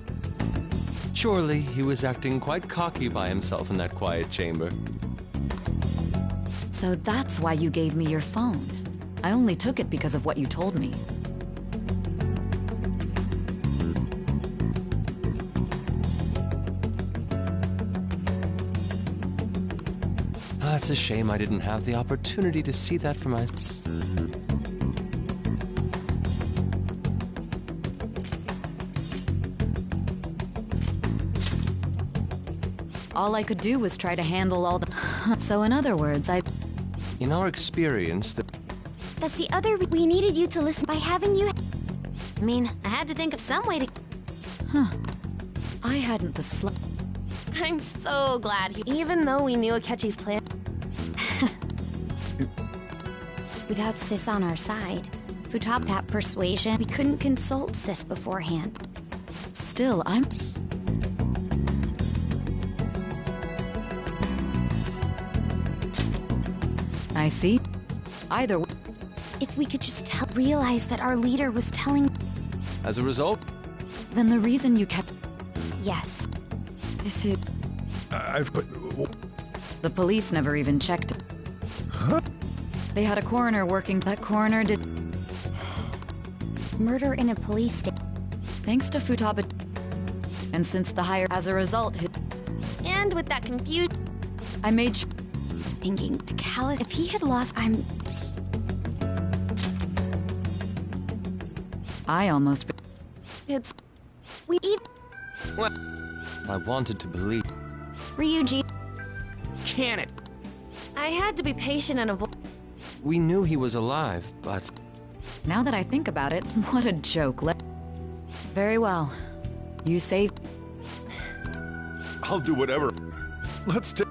Surely he was acting quite cocky by himself in that quiet chamber. So that's why you gave me your phone. I only took it because of what you told me. It's a shame I didn't have the opportunity to see that for myself. All I could do was try to handle all the... So in other words, In our experience, That's the other we needed you to listen by having you... I mean, I had to think of some way to... I hadn't the I'm so glad even though we knew Akechi's plan... Without Sis on our side, Futop that persuasion, we couldn't consult Sis beforehand. Still, I see. Either way. If we could just realize that our leader was telling... As a result? Then the reason you kept... Yes. This is... I've put... The police never even checked it. Huh? They had a coroner working. That coroner did... Murder in a police station. Thanks to Futaba. And since the hire... As a result, And with that confusion... I made thinking, Callus, if he had lost, I almost... It's... We even... What? I wanted to believe. Ryuji... Can it? I had to be patient and avoid... We knew he was alive, but... Now that I think about it, what a joke. Very well. You saved... I'll do whatever. Let's take...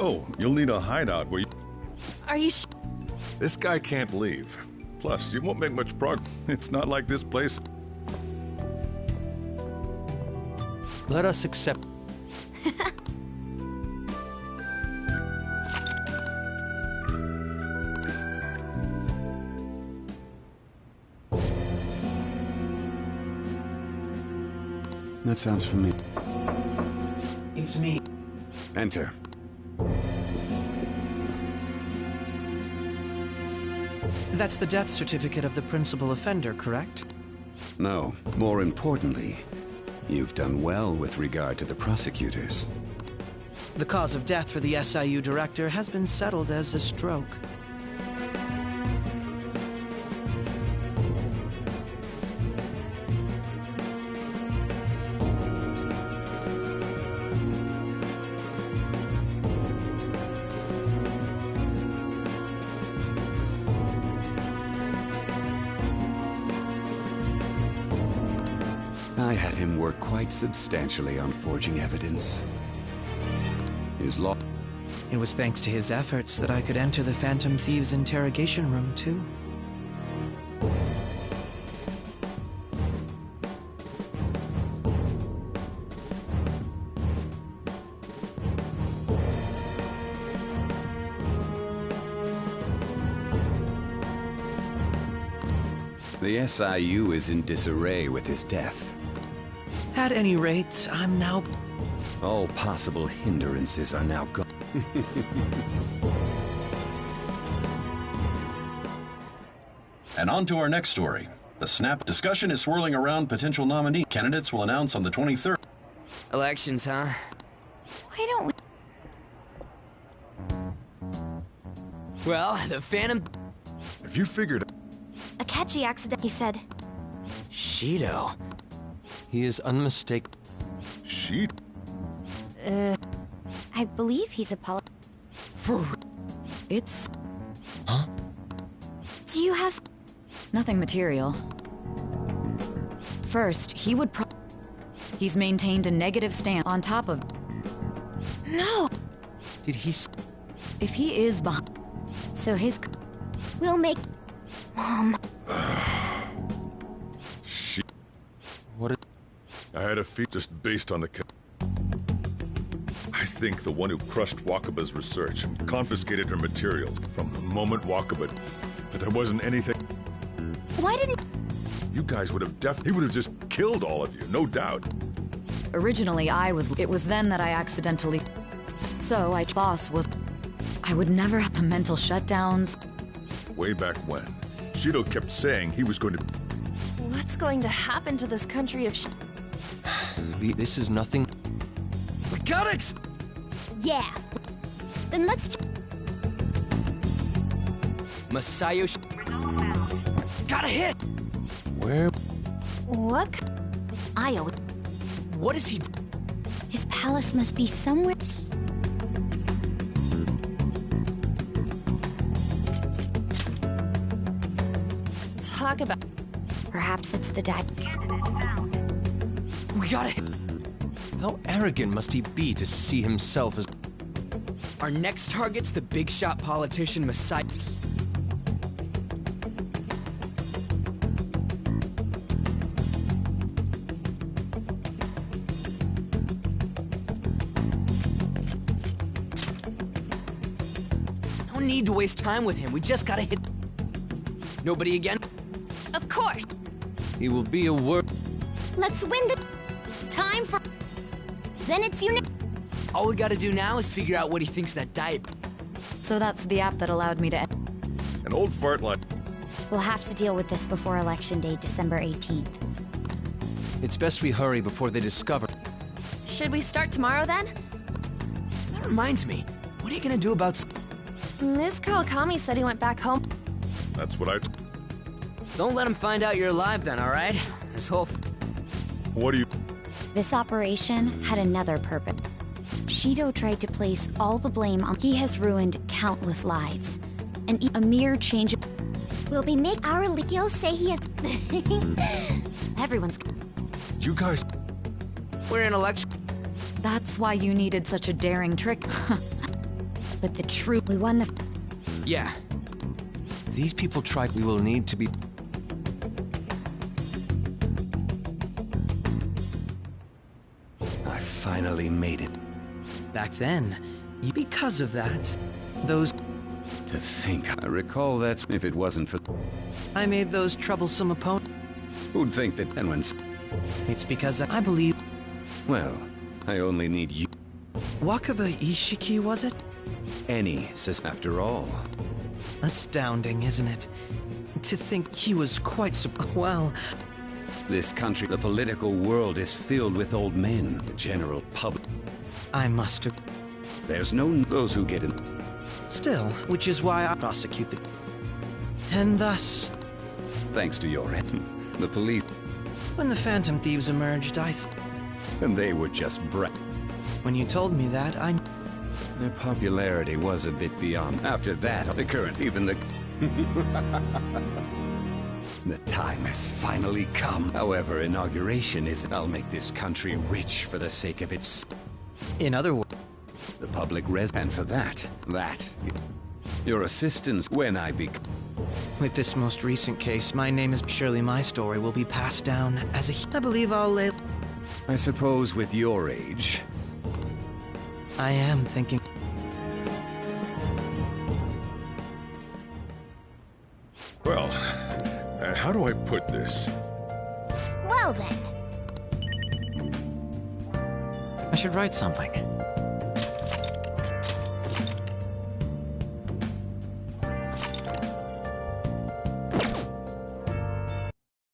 Oh, you'll need a hideout where you... Are you This guy can't leave. Plus, you won't make much progress. It's not like this place... Let us accept... That sounds familiar. It's me. Enter. That's the death certificate of the principal offender, correct? No. More importantly, you've done well with regard to the prosecutors. The cause of death for the SIU director has been settled as a stroke. I had him work quite substantially on forging evidence. His law... It was thanks to his efforts that I could enter the Phantom Thieves' interrogation room, too. The SIU is in disarray with his death. At any rate, I'm now... All possible hindrances are now gone. And on to our next story. The SNAP discussion is swirling around potential nominee. Candidates will announce on the 23rd. Elections, huh? Why don't we... Well, the Phantom... Have you figured... Akechi accidentally said... Shido. He is unmistakable. Sheet? I believe he's For... It's... Huh? Do you have... Nothing material. First, he would He's maintained a negative stance on top of... No! Did he... If he is behind... So his... We'll make... Mom... Shit. What? I had a feat just based on the... I think the one who crushed Wakaba's research and confiscated her materials from the moment Wakaba... But there wasn't anything... Why didn't... You guys would have he would have just killed all of you, no doubt. Originally, it was then that I accidentally... So, boss was... I would never have the mental shutdowns. Way back when, Shido kept saying he was going to... What's going to happen to this country if This is nothing... We gotta... Yeah. Then let's... Masayo... Got a hit! Where... What? Io. What is he... His palace must be somewhere. Talk about... Perhaps it's the dad. We gotta hit. How arrogant must he be to see himself as... Our next target's the big shot politician Messiah. No need to waste time with him. We just gotta hit... Nobody again? Of course! He will be a word... Let's win the... Time for... Then it's you... All we gotta do now is figure out what he thinks that diet... So that's the app that allowed me to... An old fart like... We'll have to deal with this before Election Day, December 18th. It's best we hurry before they discover... Should we start tomorrow then? That reminds me. What are you gonna do about... Miss Kawakami said he went back home. That's what I... Don't let him find out you're alive then, alright? This whole... What do you... This operation had another purpose. Shido tried to place all the blame on... He has ruined countless lives. And a mere change of... Will we make our He'll say he has... Everyone's... You guys... We're in election... That's why you needed such a daring trick. But the truth... We won the... Yeah. These people tried... We will need to be... I finally made it. Back then, because of that, those... To think, I recall that if it wasn't for... I made those troublesome opponents. Who'd think that anyone's... It's because I believe... Well, I only need you. Wakaba Ishiki, was it? Any, after all. Astounding, isn't it? To think he was quite so... Well... This country, the political world is filled with old men. The general public... I must have... There's no... Those who get in... Still, which is why I prosecute the... And thus... Thanks to your... The police... When the Phantom Thieves emerged, And they were just When you told me that, Their popularity was a bit beyond. After that, the current, even the... The time has finally come. However, inauguration is... I'll make this country rich for the sake of its... In other words... The public and for that... Your assistance when I With this most recent case, my name is... Surely my story will be passed down as a... I believe I'll lay... I suppose with your age... I am thinking... Well, how do I put this? Well then. I should write something.